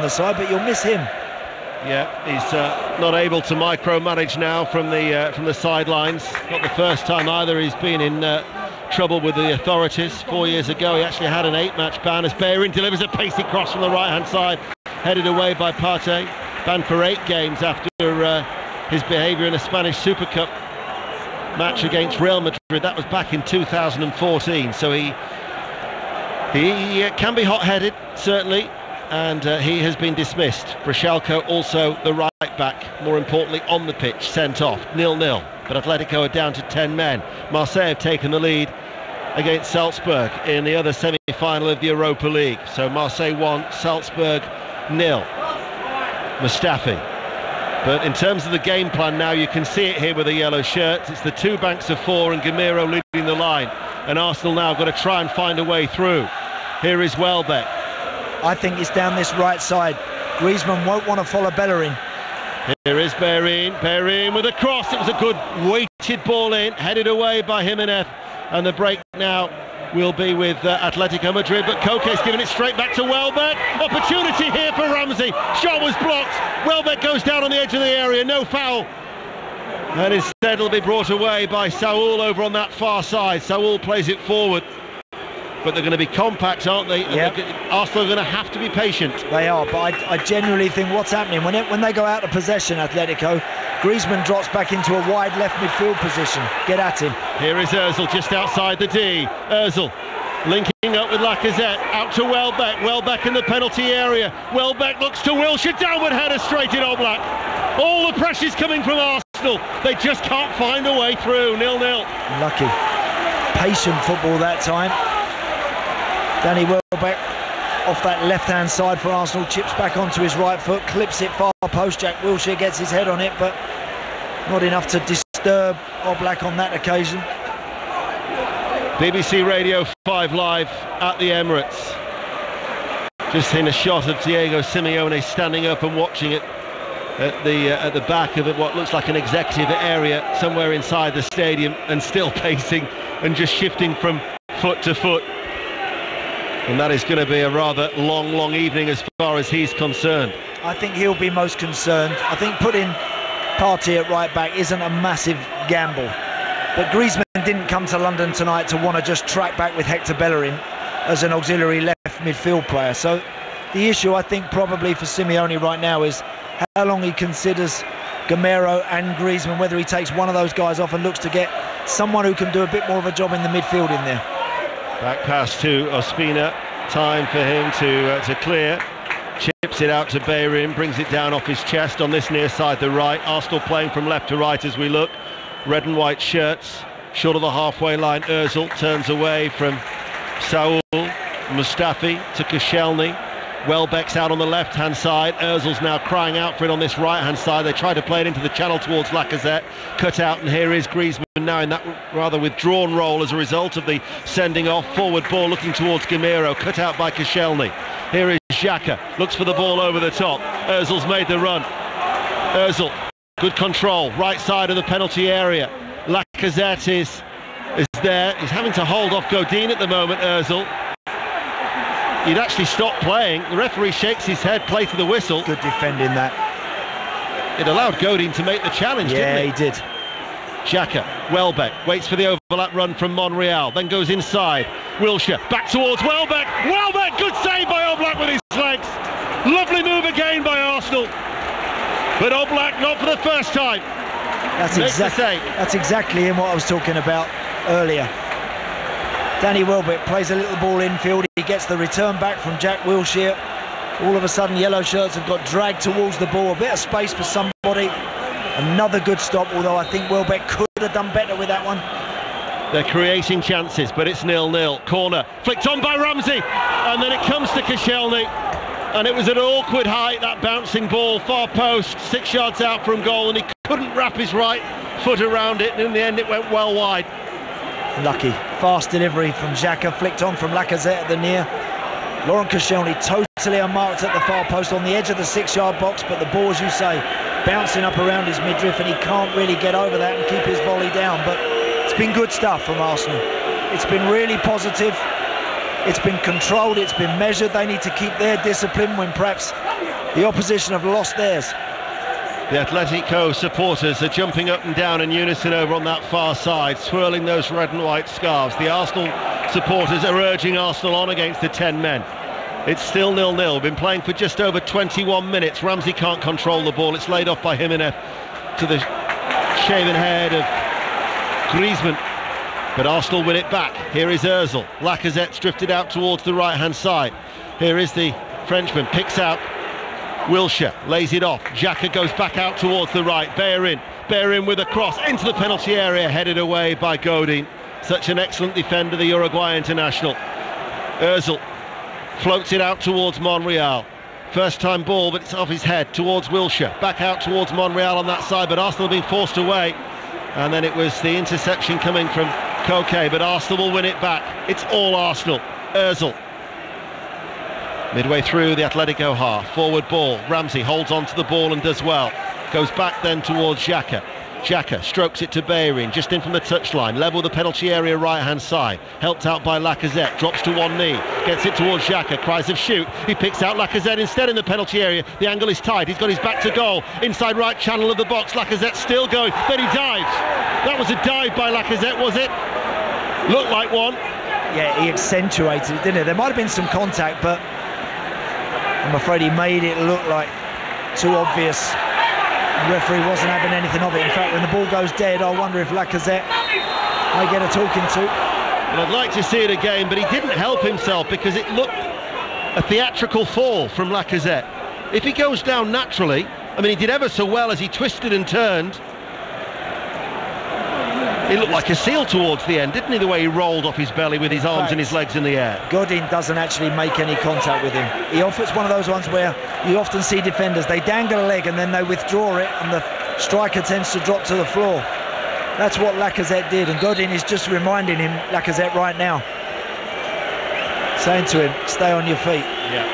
other side, but you'll miss him. Yeah, he's not able to micromanage now from the sidelines. Not the first time either he's been in trouble with the authorities. 4 years ago he actually had an 8-match ban as Bellerin delivers a pacey cross from the right-hand side, headed away by Partey. Banned for 8 games after his behaviour in a Spanish Super Cup match against Real Madrid. That was back in 2014. So he can be hot-headed, certainly, and he has been dismissed. Brashalko, also the right back, more importantly on the pitch, sent off. 0-0, but Atletico are down to 10 men. Marseille have taken the lead against Salzburg in the other semi-final of the Europa League. So Marseille 1, Salzburg 0. Mustafi. But in terms of the game plan now, you can see it here with the yellow shirts. It's the 2 banks of 4 and Gamero leading the line. And Arsenal now got to try and find a way through. Here is Welbeck. I think it's down this right side. Griezmann won't want to follow Bellerin. Here is Bellerin with a cross. It was a good weighted ball in, headed away by Jimenez. And the break now will be with Atletico Madrid, but Koke's giving it straight back to Welbeck. Opportunity here for Ramsey. Shot was blocked. Welbeck goes down on the edge of the area. No foul. And instead it'll be brought away by Saul over on that far side. Saul plays it forward. But they're going to be compact, aren't they? Yep. Arsenal are going to have to be patient. They are, but I genuinely think what's happening when they go out of possession, Atletico, Griezmann drops back into a wide left midfield position. Get at him. Here is Ozil just outside the D. Ozil linking up with Lacazette, out to Welbeck. Welbeck in the penalty area. Welbeck looks to Wilshere, downward header straight in Oblak. All the pressure's coming from Arsenal. They just can't find a way through. 0-0. Lucky. Patient football that time. Danny Welbeck off that left-hand side for Arsenal, chips back onto his right foot, clips it far post. Jack Wilshere gets his head on it, but not enough to disturb Oblak on that occasion. BBC Radio 5 live at the Emirates. Just seen a shot of Diego Simeone standing up and watching it at the back of what looks like an executive area somewhere inside the stadium, and still pacing and just shifting from foot to foot. And that is going to be a rather long evening as far as he's concerned. I think he'll be most concerned. I think putting Partey at right back isn't a massive gamble. But Griezmann didn't come to London tonight to want to just track back with Hector Bellerin as an auxiliary left midfield player. So the issue, I think, probably for Simeone right now is how long he considers Gamero and Griezmann, whether he takes one of those guys off and looks to get someone who can do a bit more of a job in the midfield in there. Back pass to Ospina, time for him to clear. Chips it out to Bellerin, brings it down off his chest on this near side, the right. Arsenal playing from left to right as we look. Red and white shirts, short of the halfway line. Ozil turns away from Saul. Mustafi to Koscielny. Welbeck's out on the left-hand side. Ozil's now crying out for it on this right-hand side. They try to play it into the channel towards Lacazette. Cut out, and here is Griezmann now in that rather withdrawn role as a result of the sending off. Forward ball looking towards Gamero. Cut out by Koscielny. Here is Xhaka. Looks for the ball over the top. Ozil's made the run. Ozil, good control. Right side of the penalty area. Lacazette is there. He's having to hold off Godin at the moment, Ozil. He'd actually stopped playing. The referee shakes his head, play to the whistle. Good defending that. It allowed Godin to make the challenge, didn't it? Yeah, he did. Xhaka, Welbeck, waits for the overlap run from Monreal, then goes inside. Wilshere, back towards Welbeck. Welbeck, good save by Oblak with his legs. Lovely move again by Arsenal. But Oblak, not for the first time. That's exactly in what I was talking about earlier. Danny Welbeck plays a little ball infield. He gets the return back from Jack Wilshere. All of a sudden, yellow shirts have got dragged towards the ball. A bit of space for somebody. Another good stop, although I think Welbeck could have done better with that one. They're creating chances, but it's 0-0. Corner, flicked on by Ramsey. And then it comes to Koscielny. And it was at an awkward height, that bouncing ball, far post, 6 yards out from goal. And he couldn't wrap his right foot around it. And in the end, it went well wide. Lucky. Fast delivery from Xhaka, flicked on from Lacazette at the near. Laurent Koscielny totally unmarked at the far post on the edge of the 6-yard box, but the ball, as you say, bouncing up around his midriff, and he can't really get over that and keep his volley down. But it's been good stuff from Arsenal. It's been really positive. It's been controlled, it's been measured. They need to keep their discipline when perhaps The opposition have lost theirs. The Atletico supporters are jumping up and down in unison over on that far side, swirling those red and white scarves. The Arsenal supporters are urging Arsenal on against the 10 men. It's still 0-0. Been playing for just over 21 minutes. Ramsey can't control the ball. It's laid off by Jimenez to the shaven head of Griezmann. But Arsenal win it back. Here is Ozil. Lacazette's drifted out towards the right-hand side. Here is the Frenchman. Picks out Wilshere, lays it off. Xhaka goes back out towards the right. Bellerin with a cross into the penalty area, headed away by Godin. Such an excellent defender, the Uruguay international. Ozil floats it out towards Monreal. First time ball, but it's off his head towards Wilshere. Back out towards Monreal on that side, but Arsenal being forced away. And then it was the interception coming from Koke, but Arsenal will win it back. It's all Arsenal. Ozil. Midway through the Atletico half, forward ball. Ramsey holds on to the ball and does well. Goes back then towards Xhaka. Xhaka strokes it to Bellerin, just in from the touchline, level the penalty area right-hand side, helped out by Lacazette, drops to one knee, gets it towards Xhaka, cries of shoot, he picks out Lacazette instead in the penalty area, the angle is tight, he's got his back to goal, inside right channel of the box, Lacazette still going, then he dives. That was a dive by Lacazette, was it? Looked like one. Yeah, he accentuated it, didn't it? There might have been some contact, but I'm afraid he made it look like too obvious. The referee wasn't having anything of it. In fact, when the ball goes dead, I wonder if Lacazette may get a talking to. Well, I'd like to see it again, but he didn't help himself because it looked a theatrical fall from Lacazette. If he goes down naturally, I mean, he did ever so well as he twisted and turned. He looked like a seal towards the end, didn't he, the way he rolled off his belly with his arms and his legs in the air. Godin doesn't actually make any contact with him. It's one of those ones where you often see defenders, they dangle a leg and then they withdraw it and the striker tends to drop to the floor. That's what Lacazette did, and Godin is just reminding him, Lacazette right now, saying to him, stay on your feet. Yeah.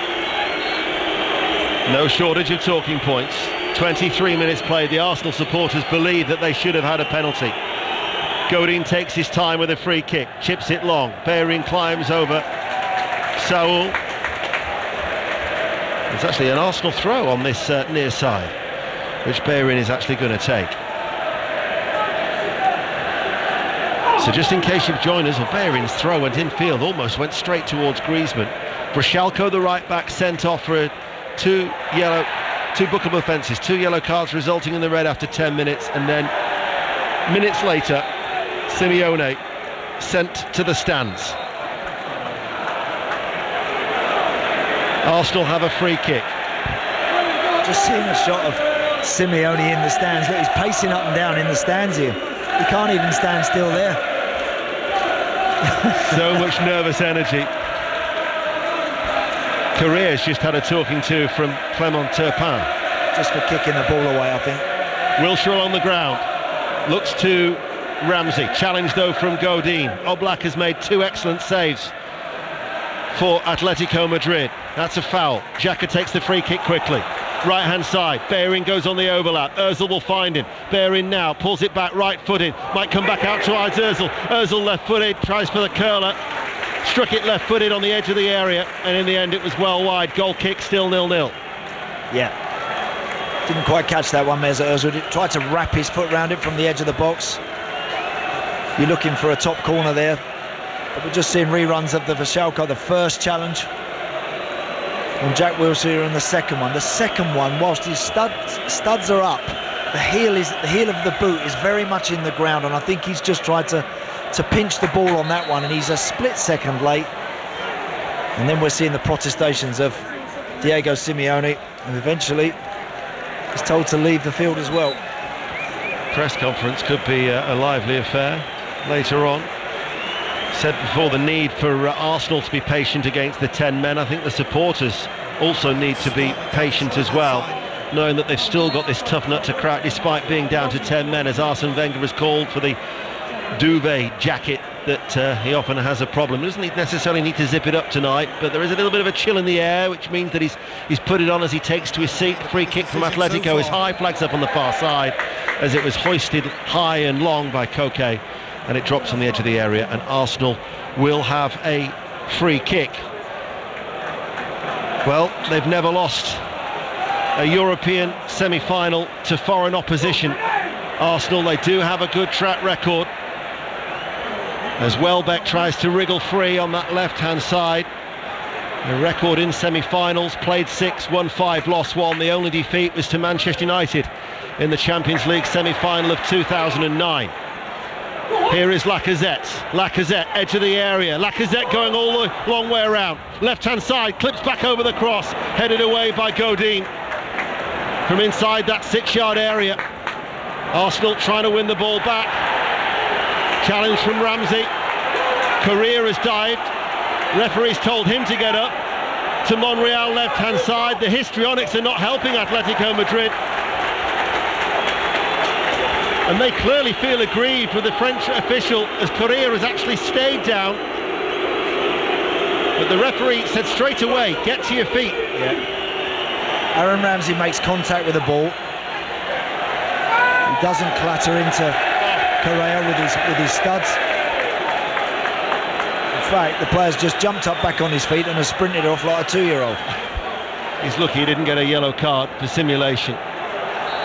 No shortage of talking points. 23 minutes played. The Arsenal supporters believe that they should have had a penalty. Godin takes his time with a free kick, chips it long. Bellerin climbs over Saul. It's actually an Arsenal throw on this near side, which Bellerin is actually going to take. So just in case you've joined us, Bellerin's throw went infield, almost went straight towards Griezmann. Brashalko, the right back, sent off for two bookable offences, 2 yellow cards resulting in the red after 10 minutes, and then minutes later Simeone sent to the stands. Arsenal have a free kick. Just seeing a shot of Simeone in the stands. Look, he's pacing up and down in the stands here. He can't even stand still there. So much nervous energy. Correa's just had a talking to from Clement Turpin. Just for kicking the ball away, I think. Wilshere on the ground. Looks to Ramsey. Challenge though from Godin. Oblak has made 2 excellent saves for Atletico Madrid. That's a foul. Xhaka takes the free kick quickly. Right hand side. Bellerin goes on the overlap. Ozil will find him. Bellerin now pulls it back right footed. Might come back out towards Ozil. Ozil left footed. Tries for the curler. Struck it left footed on the edge of the area. And in the end it was well wide. Goal kick, still 0-0. Yeah. Didn't quite catch that one, Mesut Ozil. Tried to wrap his foot around it from the edge of the box. You're looking for a top corner there. But we're just seeing reruns of the Brashalko, the first challenge on Jack Wilshere, and the second one. The second one, whilst his studs are up, the heel of the boot is very much in the ground, and I think he's just tried to pinch the ball on that one, and he's a split second late. And then we're seeing the protestations of Diego Simeone, and eventually he's told to leave the field as well. Press conference could be a lively affair later on. Said before the need for Arsenal to be patient against the 10 men. I think the supporters also need to be patient as well, knowing that they've still got this tough nut to crack despite being down to 10 men, as Arsene Wenger has called for the duvet jacket that he often has a problem. He doesn't necessarily need to zip it up tonight, but there is a little bit of a chill in the air, which means that he's put it on as he takes to his seat. The free kick from Atletico is high, flags up on the far side as it was hoisted high and long by Koke, and it drops on the edge of the area, and Arsenal will have a free kick. Well, they've never lost a European semi-final to foreign opposition. Arsenal, they do have a good track record, as Welbeck tries to wriggle free on that left-hand side. A record in semi-finals, played 6, won 5, lost 1. The only defeat was to Manchester United in the Champions League semi-final of 2009. Here is Lacazette. Lacazette, edge of the area. Lacazette going all the long way around. Left-hand side, clips back over the cross, headed away by Godin from inside that 6-yard area. Arsenal trying to win the ball back. Challenge from Ramsey. Correa has dived. Referee's told him to get up. To Monreal, left-hand side. The histrionics are not helping Atletico Madrid. And they clearly feel aggrieved with the French official, as Correa has actually stayed down. But the referee said straight away, get to your feet. Yeah. Aaron Ramsey makes contact with the ball. He doesn't clatter into Correa with his studs. In fact, the player's just jumped up back on his feet and has sprinted off like a 2-year-old. He's lucky he didn't get a yellow card for simulation.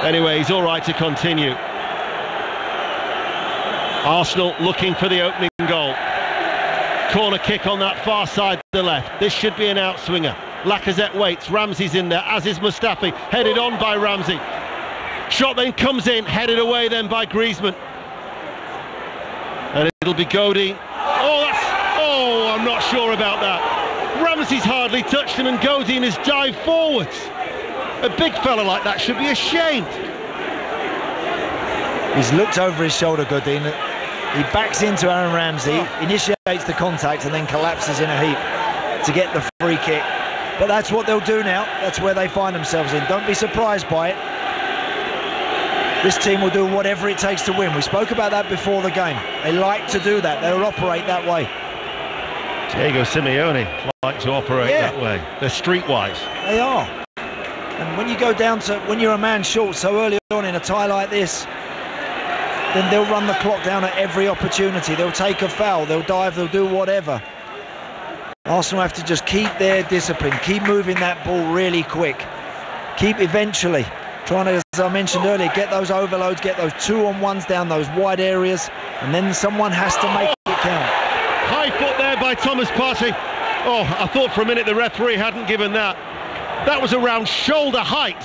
Anyway, he's all right to continue. Arsenal looking for the opening goal. Corner kick on that far side to the left. This should be an outswinger. Lacazette waits. Ramsey's in there, as is Mustafi. Headed on by Ramsey. Shot then comes in, headed away then by Griezmann. And it'll be Godin. Oh, I'm not sure about that. Ramsey's hardly touched him and Godin has dived forwards. A big fella like that should be ashamed. He's looked over his shoulder, Godin. He backs into Aaron Ramsey, initiates the contact and then collapses in a heap to get the free kick. But that's what they'll do now. That's where they find themselves in. Don't be surprised by it. This team will do whatever it takes to win. We spoke about that before the game. They like to do that. They'll operate that way. Diego Simeone like to operate that way. They're streetwise. They are. And when you go down to, when you're a man short so early on in a tie like this, then they'll run the clock down at every opportunity. They'll take a foul, they'll dive, they'll do whatever. Arsenal have to just keep their discipline, keep moving that ball really quick, keep eventually trying to, as I mentioned earlier, get those overloads, get those 2-on-1s down those wide areas, and then someone has to make it count. High foot there by Thomas Partey. Oh, I thought for a minute the referee hadn't given that. That was around shoulder height.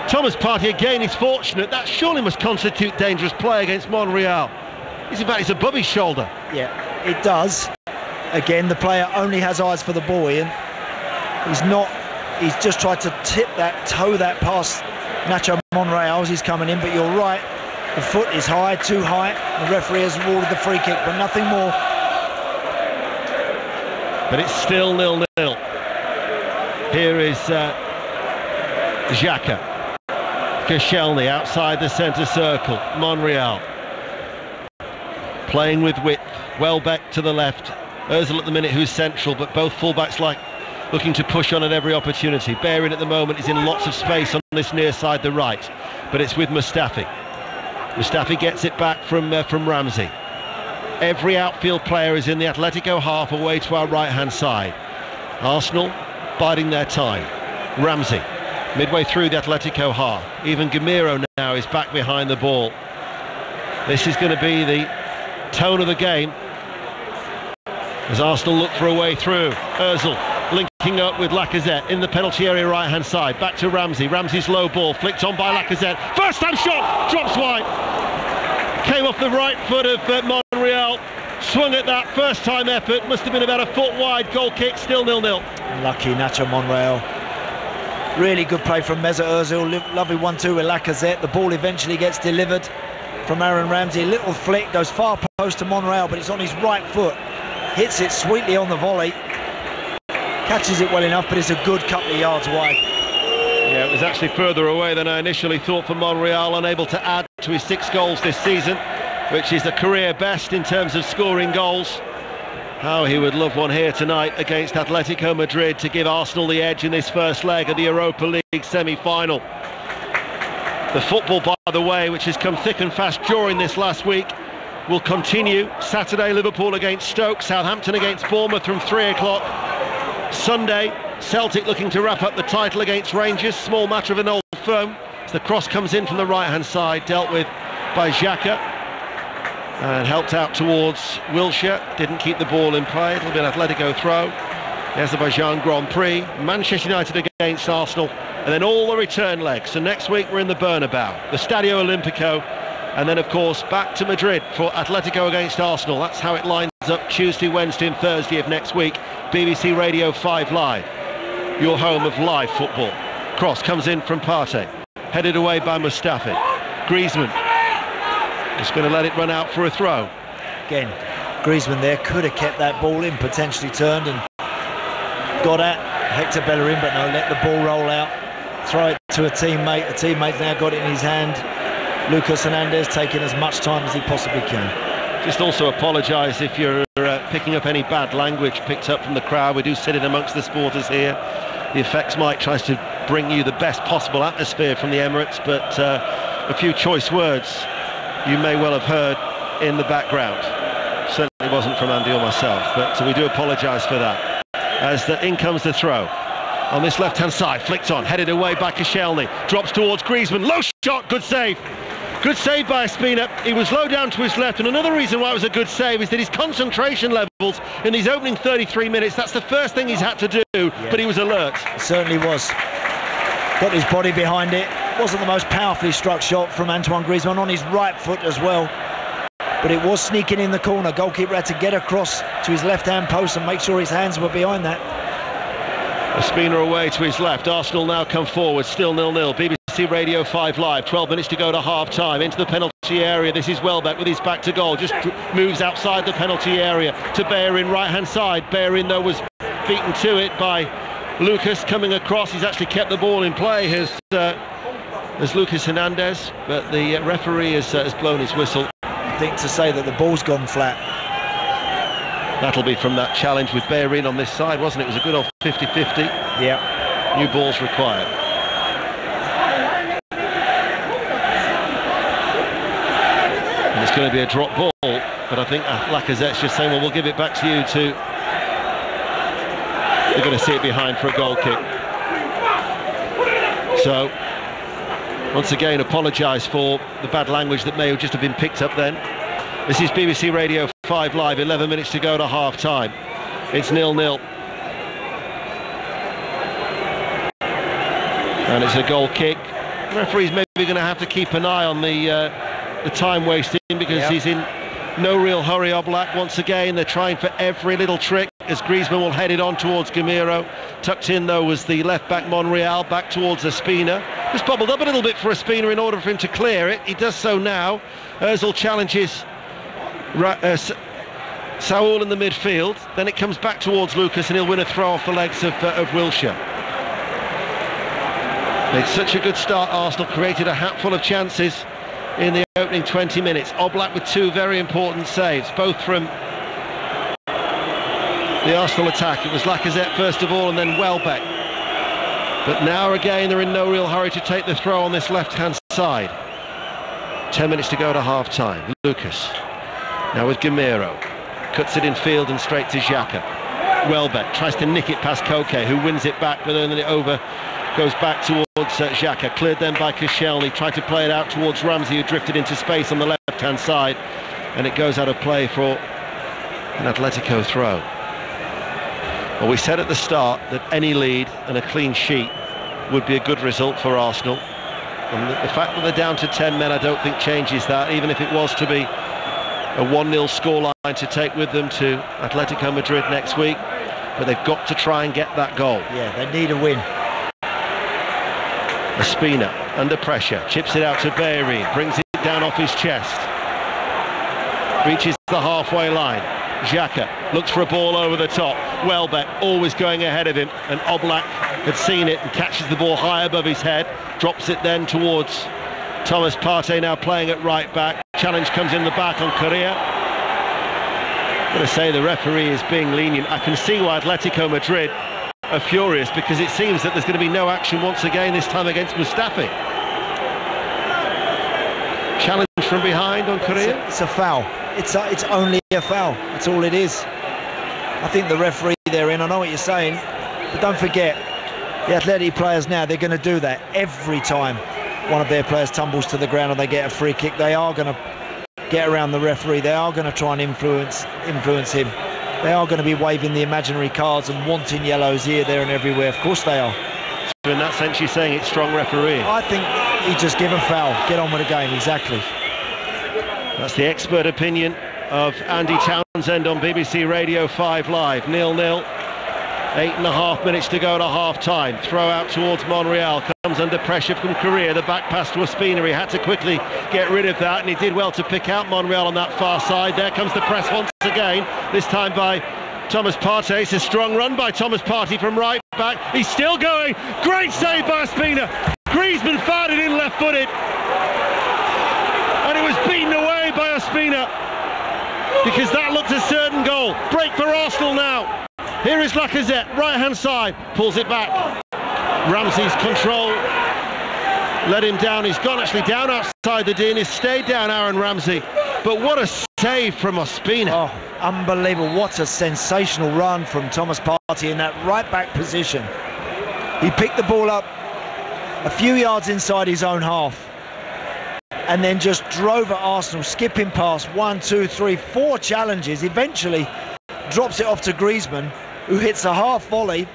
Thomas Partey again is fortunate. That surely must constitute dangerous play against Monreal. In fact, it's above his shoulder. Yeah, it does. Again, the player only has eyes for the ball, Ian. He's just tried to toe that past Nacho Monreal as he's coming in, but you're right. The foot is high, too high. The referee has awarded the free kick, but nothing more. But it's still 0-0. Here is Xhaka. Koscielny outside the centre circle. Monreal playing with width. Welbeck to the left. Ozil at the minute, who's central, but both fullbacks looking to push on at every opportunity. Bellerin at the moment is in lots of space on this near side, the right, but it's with Mustafi. Mustafi gets it back from Ramsey. Every outfield player is in the Atletico half away to our right-hand side. Arsenal biding their time. Ramsey midway through the Atletico half. Even Gamiro now is back behind the ball. This is going to be the tone of the game as Arsenal look for a way through. Ozil linking up with Lacazette in the penalty area right hand side. Back to Ramsey. Ramsey's low ball flicked on by Lacazette. First time shot, drops wide. Came off the right foot of Monreal. Swung at that first time effort. Must have been about a foot wide. Goal kick, still 0-0. Lucky Nacho Monreal. Really good play from Mesut Ozil. Lovely 1-2 with Lacazette. The ball eventually gets delivered from Aaron Ramsey. A little flick, goes far post to Monreal, but it's on his right foot. Hits it sweetly on the volley. Catches it well enough, but it's a good couple of yards wide. Yeah, it was actually further away than I initially thought for Monreal, unable to add to his 6 goals this season, which is the career best in terms of scoring goals. How he would love one here tonight against Atletico Madrid to give Arsenal the edge in this first leg of the Europa League semi-final. The football, by the way, which has come thick and fast during this last week, will continue. Saturday, Liverpool against Stoke, Southampton against Bournemouth from 3 o'clock. Sunday, Celtic looking to wrap up the title against Rangers. Small matter of an old firm. As the cross comes in from the right-hand side, dealt with by Xhaka. And helped out towards Wilshere. Didn't keep the ball in play. It'll be an Atletico throw. The Azerbaijan Grand Prix. Manchester United against Arsenal. And then all the return legs. So next week we're in the Bernabeu, the Stadio Olimpico. And then, of course, back to Madrid for Atletico against Arsenal. That's how it lines up Tuesday, Wednesday and Thursday of next week. BBC Radio 5 Live, your home of live football. Cross comes in from Partey. Headed away by Mustafi. Griezmann just going to let it run out for a throw. Again, Griezmann there could have kept that ball in, potentially turned and got at Hector Bellerin, but no, let the ball roll out. Throw it to a teammate. A teammate's now got it in his hand. Lucas Hernandez taking as much time as he possibly can. Just also apologise if you're picking up any bad language picked up from the crowd. We do sit in amongst the supporters here. The Effects Mike tries to bring you the best possible atmosphere from the Emirates, but a few choice words you may well have heard in the background. Certainly wasn't from Andy or myself, but we do apologise for that. As in comes the throw. On this left-hand side, flicked on, headed away by Koscielny. Drops towards Griezmann. Low shot, good save. Good save by Ospina. He was low down to his left, and another reason why it was a good save is that his concentration levels in these opening 33 minutes, that's the first thing he's had to do, yeah. But he was alert. It certainly was. Got his body behind it. Wasn't the most powerfully struck shot from Antoine Griezmann, on his right foot as well. But it was sneaking in the corner. Goalkeeper had to get across to his left-hand post and make sure his hands were behind that. Ospina away to his left. Arsenal now come forward, still 0-0. BBC Radio 5 Live, 12 minutes to go to half-time. Into the penalty area, this is Welbeck with his back to goal. Just moves outside the penalty area to Bellerin, right-hand side. Bellerin, though, was beaten to it by Lucas coming across. He's actually kept the ball in play as Lucas Hernandez, but the referee has blown his whistle. I think to say that the ball's gone flat. That'll be from that challenge with Bellerin on this side, wasn't it? It was a good old 50-50. Yeah. New balls required. And it's going to be a drop ball, but I think Lacazette's just saying, well, we'll give it back to you to... They're going to see it behind for a goal kick. So, once again, apologise for the bad language that may have just have been picked up then. This is BBC Radio 5 Live, 11 minutes to go to half-time. It's 0-0. And it's a goal kick. The referee's maybe going to have to keep an eye on the time wasting, because he's in no real hurry. Oblak, once again, they're trying for every little trick as Griezmann will head it on towards Gamero. Tucked in, though, was the left-back Monreal, back towards Ospina. Just bubbled up a little bit for Ospina in order for him to clear it. He does so now. Ozil challenges Saul in the midfield, then it comes back towards Lucas and he'll win a throw off the legs of Wilshere. It's such a good start. Arsenal created a hatful of chances in the opening 20 minutes. Oblak with two very important saves, both from the Arsenal attack. It was Lacazette first of all and then Welbeck. But now again they're in no real hurry to take the throw on this left-hand side. 10 minutes to go to half-time. Lucas now with Gamero, cuts it in field and straight to Xhaka. Welbeck tries to nick it past Koke, who wins it back, but then it goes back towards Xhaka, cleared then by Koscielny, tried to play it out towards Ramsey, who drifted into space on the left-hand side, and it goes out of play for an Atletico throw. Well, we said at the start that any lead and a clean sheet would be a good result for Arsenal, and the fact that they're down to 10 men I don't think changes that, even if it was to be a 1-0 scoreline to take with them to Atletico Madrid next week. But they've got to try and get that goal. Yeah, they need a win. Ospina under pressure, chips it out to Bellerin, brings it down off his chest, reaches the halfway line. Xhaka looks for a ball over the top. Welbeck always going ahead of him, and Oblak had seen it and catches the ball high above his head, drops it then towards Thomas Partey, now playing at right back. Challenge comes in the back on Correa. I'm going to say the referee is being lenient. I can see why Atletico Madrid are furious, because it seems that there's going to be no action once again, this time against Mustafi. Challenge from behind on Correa. It's a foul. It's only a foul. That's all it is. I think the referee there, I know what you're saying. But don't forget, the Atletico players now, they're going to do that every time one of their players tumbles to the ground and they get a free kick. They are going to get around the referee. They are going to try and influence him. They are going to be waving the imaginary cards and wanting yellows here, there and everywhere. Of course they are. So in that sense, you're saying it's strong refereeing? I think he just give a foul, get on with the game, exactly. That's the expert opinion of Andy Townsend on BBC Radio 5 Live. 0-0. 8.5 minutes to go to half-time. Throw out towards Monreal. Comes under pressure from Correa. The back pass to Ospina. He had to quickly get rid of that, and he did well to pick out Monreal on that far side. There comes the press once again, this time by Thomas Partey. It's a strong run by Thomas Partey from right back. He's still going. Great save by Ospina. Griezmann fired it in left-footed. And it was beaten away by Ospina, because that looked a certain goal. Break for Arsenal now. Here is Lacazette, right-hand side, pulls it back. Ramsey's control let him down. He's gone actually down outside the D and he's stayed down, Aaron Ramsey. But what a save from Ospina. Oh, unbelievable. What a sensational run from Thomas Partey in that right-back position. He picked the ball up a few yards inside his own half and then just drove at Arsenal, skipping past 1, 2, 3, 4 challenges. Eventually drops it off to Griezmann, who hits a half volley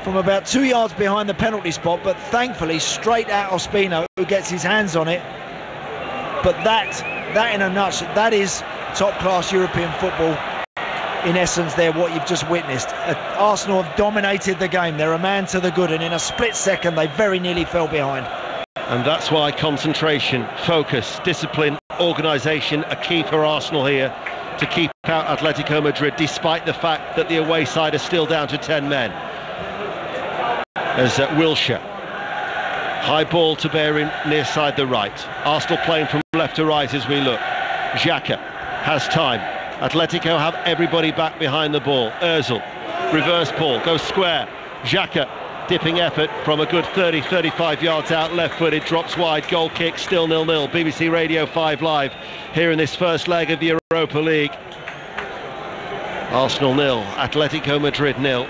from about 2 yards behind the penalty spot, but thankfully straight at Ospina, who gets his hands on it. But that in a nutshell, that is top-class European football in essence there, what you've just witnessed. Arsenal have dominated the game. They're a man to the good, and in a split second they very nearly fell behind. And that's why concentration, focus, discipline, organisation are key for Arsenal here to keep out Atletico Madrid, despite the fact that the away side is still down to 10 men. As Wilshere, high ball to Bellerin near side the right. Arsenal playing from left to right as we look. Xhaka has time. Atletico have everybody back behind the ball. Ozil, reverse ball, goes square. Xhaka, dipping effort from a good 30-35 yards out, left-footed, drops wide, goal kick, still 0-0. BBC Radio 5 Live here in this first leg of the Europa League. Arsenal 0, Atletico Madrid 0.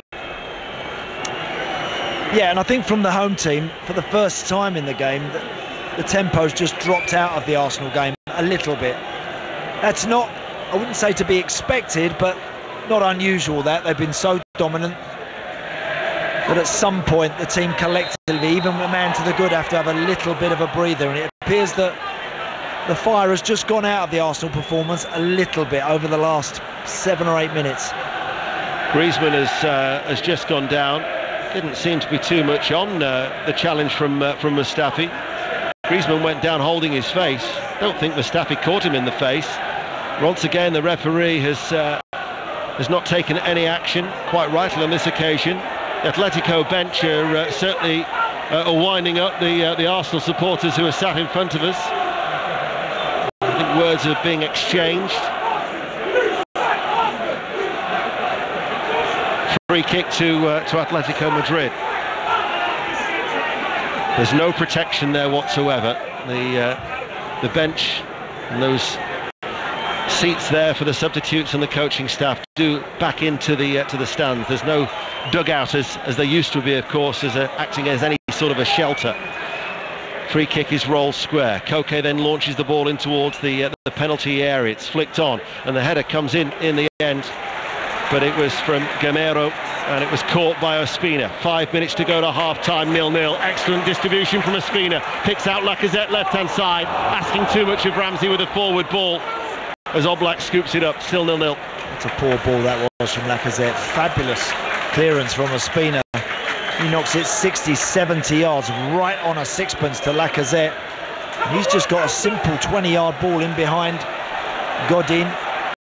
Yeah, and I think from the home team, for the first time in the game, the tempo's just dropped out of the Arsenal game a little bit. That's not, I wouldn't say to be expected, but not unusual that. They've been so dominant that at some point the team collectively, even a man to the good, have to have a little bit of a breather, and it appears that the fire has just gone out of the Arsenal performance a little bit over the last 7 or 8 minutes. Griezmann has just gone down. Didn't seem to be too much on the challenge from Mustafi. Griezmann went down holding his face. Don't think Mustafi caught him in the face. Once again, the referee has not taken any action, quite rightly on this occasion. The Atletico bench are certainly winding up the Arsenal supporters who are sat in front of us. I think words are being exchanged. Free kick to Atletico Madrid. There's no protection there whatsoever. The bench and those seats there for the substitutes and the coaching staff do back into the stands. There's no dugout as there used to be, of course, as acting as any sort of a shelter. Free kick is rolled square. Koke then launches the ball in towards the penalty area. It's flicked on, and the header comes in the end. But it was from Gamero, and it was caught by Ospina. 5 minutes to go to half-time, 0-0. Excellent distribution from Ospina. Picks out Lacazette left-hand side, asking too much of Ramsey with a forward ball as Oblak scoops it up, still 0-0. It's a poor ball that was from Lacazette. Fabulous clearance from Ospina. He knocks it 60-70 yards right on a sixpence to Lacazette. He's just got a simple 20-yard ball in behind Godin,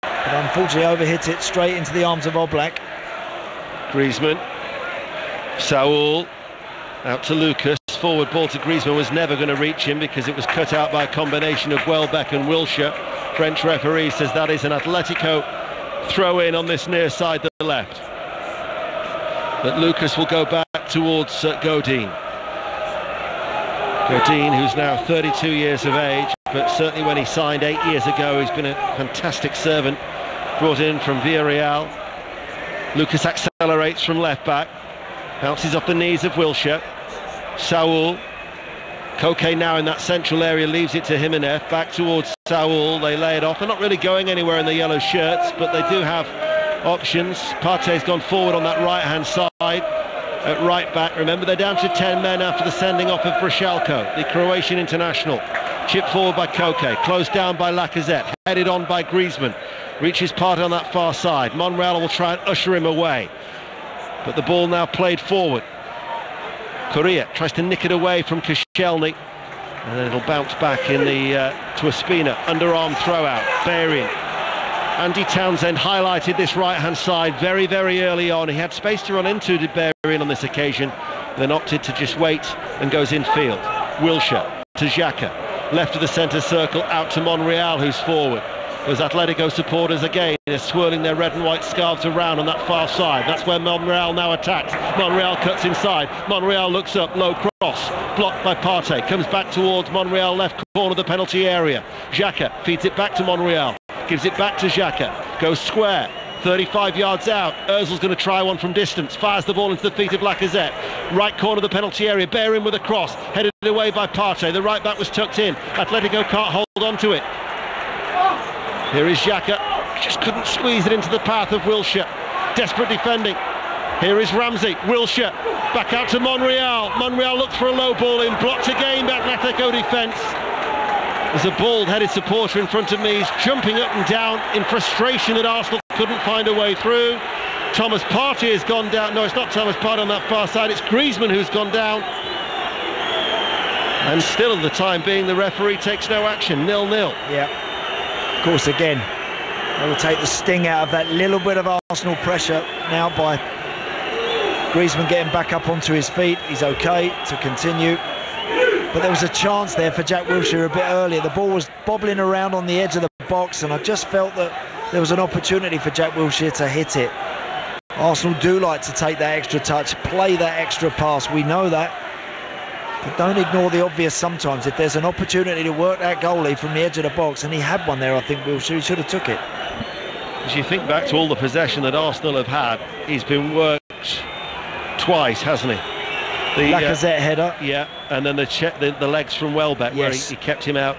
but unfortunately overhit it straight into the arms of Oblak. Griezmann, Saul, out to Lucas. Forward ball to Griezmann was never going to reach him because it was cut out by a combination of Welbeck and Wilshere. French referee says that is an Atletico throw in on this near side to the left. But Lucas will go back towards Godin. Godin, who's now 32 years of age, but certainly when he signed 8 years ago, he's been a fantastic servant. Brought in from Villarreal. Lucas accelerates from left back. Bounces off the knees of Wilshere. Saul. Koke now in that central area, leaves it to Jimenez. Back towards Saul. They lay it off. They're not really going anywhere in the yellow shirts, but they do have options. Partey's gone forward on that right-hand side at right back. Remember, they're down to 10 men after the sending off of Brashalko, the Croatian international. Chipped forward by Koke, closed down by Lacazette, headed on by Griezmann. Reaches Partey on that far side. Monreal will try and usher him away, but the ball now played forward. Correa tries to nick it away from Koscielny, and then it'll bounce back in the to Ospina. Underarm throw out. Bellerin. Andy Townsend highlighted this right-hand side very, very early on. He had space to run into Bellerin on this occasion, then opted to just wait and goes infield. Wilshere to Xhaka, left of the centre circle, out to Monreal, who's forward. Those Atletico supporters again, they're swirling their red and white scarves around on that far side. That's where Monreal now attacks. Monreal cuts inside. Monreal looks up, low cross, blocked by Partey. Comes back towards Monreal, left corner of the penalty area. Xhaka feeds it back to Monreal, gives it back to Xhaka, goes square, 35 yards out. Ozil's going to try one from distance, fires the ball into the feet of Lacazette. Right corner of the penalty area, Bellerin with a cross, headed away by Partey. The right back was tucked in. Atletico can't hold on to it. Here is Xhaka, just couldn't squeeze it into the path of Wilshere. Desperate defending. Here is Ramsey. Wilshere back out to Monreal. Monreal looked for a low ball in, blocked again by Atletico defence. There's a bald-headed supporter in front of me. He's jumping up and down in frustration that Arsenal couldn't find a way through. Thomas Partey has gone down. No, it's not Thomas Partey on that far side. It's Griezmann who's gone down. And still, at the time being, the referee takes no action. 0-0. Yeah. Of course, again, they will take the sting out of that little bit of Arsenal pressure now by Griezmann getting back up onto his feet. He's okay to continue. But there was a chance there for Jack Wilshere a bit earlier. The ball was bobbling around on the edge of the box, and I just felt that there was an opportunity for Jack Wilshere to hit it. Arsenal do like to take that extra touch, play that extra pass. We know that. But don't ignore the obvious sometimes. If there's an opportunity to work that goalie from the edge of the box, and he had one there, I think Wilshere should have took it. As you think back to all the possession that Arsenal have had, he's been worked twice, hasn't he? The Lacazette header. Yeah, and then the legs from Welbeck, where he kept him out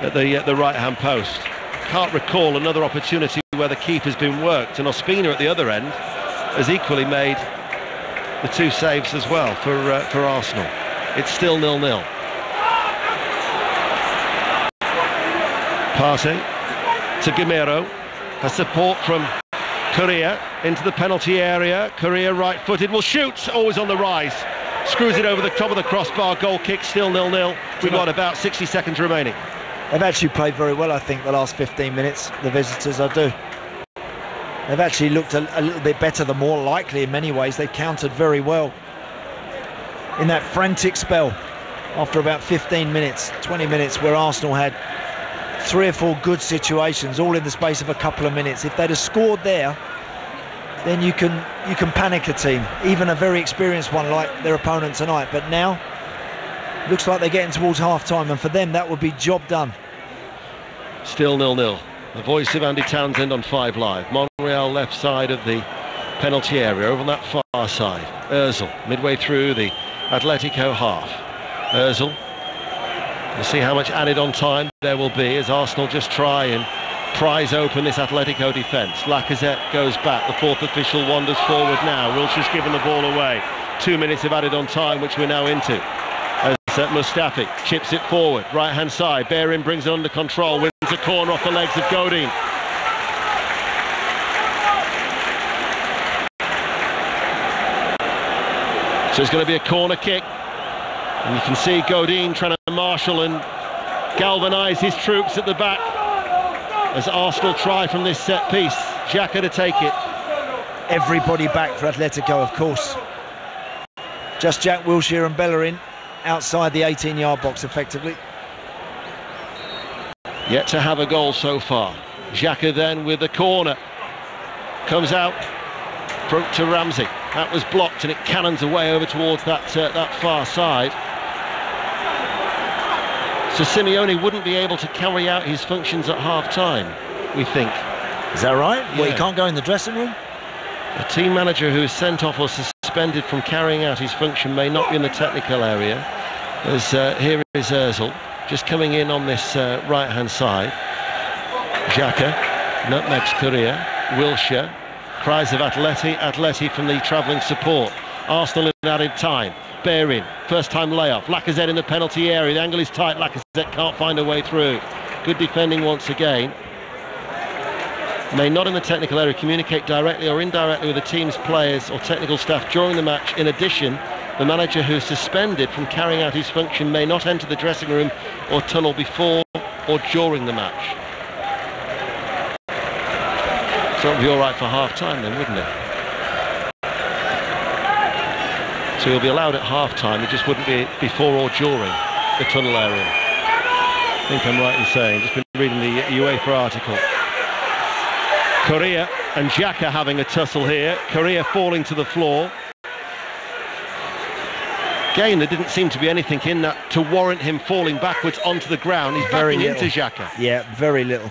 at the right-hand post. Can't recall another opportunity where the keeper's been worked, and Ospina at the other end has equally made the two saves as well for Arsenal. It's still 0-0. Partey to Gamero. A support from Correa into the penalty area. Correa right-footed, will shoot. Always on the rise. Screws it over the top of the crossbar. Goal kick, still 0-0. We've got about 60 seconds remaining. They've actually played very well, I think, the last 15 minutes, the visitors. I do. They've actually looked a little bit better, the more likely in many ways. They've countered very well in that frantic spell after about 15 minutes, 20 minutes, where Arsenal had 3 or 4 good situations all in the space of a couple of minutes. If they'd have scored there, then you can panic a team, even a very experienced one like their opponent tonight. But now looks like they're getting towards half-time, and for them that would be job done. Still 0-0. The voice of Andy Townsend on 5 Live. Monreal left side of the penalty area, over on that far side. Ozil midway through the Atletico half. Ozil, we'll see how much added on time there will be as Arsenal just try and prise open this Atletico defence. Lacazette goes back, the 4th official wanders forward now. Wilshere's given the ball away. 2 minutes of added on time, which we're now into. As Mustafi chips it forward, right hand side. Bellerin brings it under control, wins a corner off the legs of Godin. So it's going to be a corner kick, and you can see Godin trying to marshal and galvanise his troops at the back as Arsenal try from this set piece. Xhaka to take it. Everybody back for Atletico, of course. Just Jack Wilshere and Bellerin outside the 18-yard box effectively. Yet to have a goal so far. Xhaka then with the corner. Comes out to Ramsey. That was blocked, and it cannons away over towards that far side. So Simeone wouldn't be able to carry out his functions at half-time, we think. Is that right? Yeah. Well, he can't go in the dressing room? A team manager who is sent off or suspended suspended from carrying out his function may not be in the technical area. As here is Ozil, just coming in on this right-hand side. Xhaka nutmegs Correa. Wilshere, cries of Atleti from the travelling support. Arsenal in added time. Bellerin, first time layoff. Lacazette in the penalty area. The angle is tight. Lacazette can't find a way through. Good defending once again. May not in the technical area communicate directly or indirectly with the team's players or technical staff during the match. In addition, the manager who is suspended from carrying out his function may not enter the dressing room or tunnel before or during the match. So it would be all right for half-time then, wouldn't it? So he'll be allowed at half-time, it just wouldn't be before or during the tunnel area. I think I'm right in saying, just been reading the UEFA article. Correa and Xhaka having a tussle here. Correa falling to the floor. Again, there didn't seem to be anything in that to warrant him falling backwards onto the ground. He's backing into Xhaka. Yeah, very little.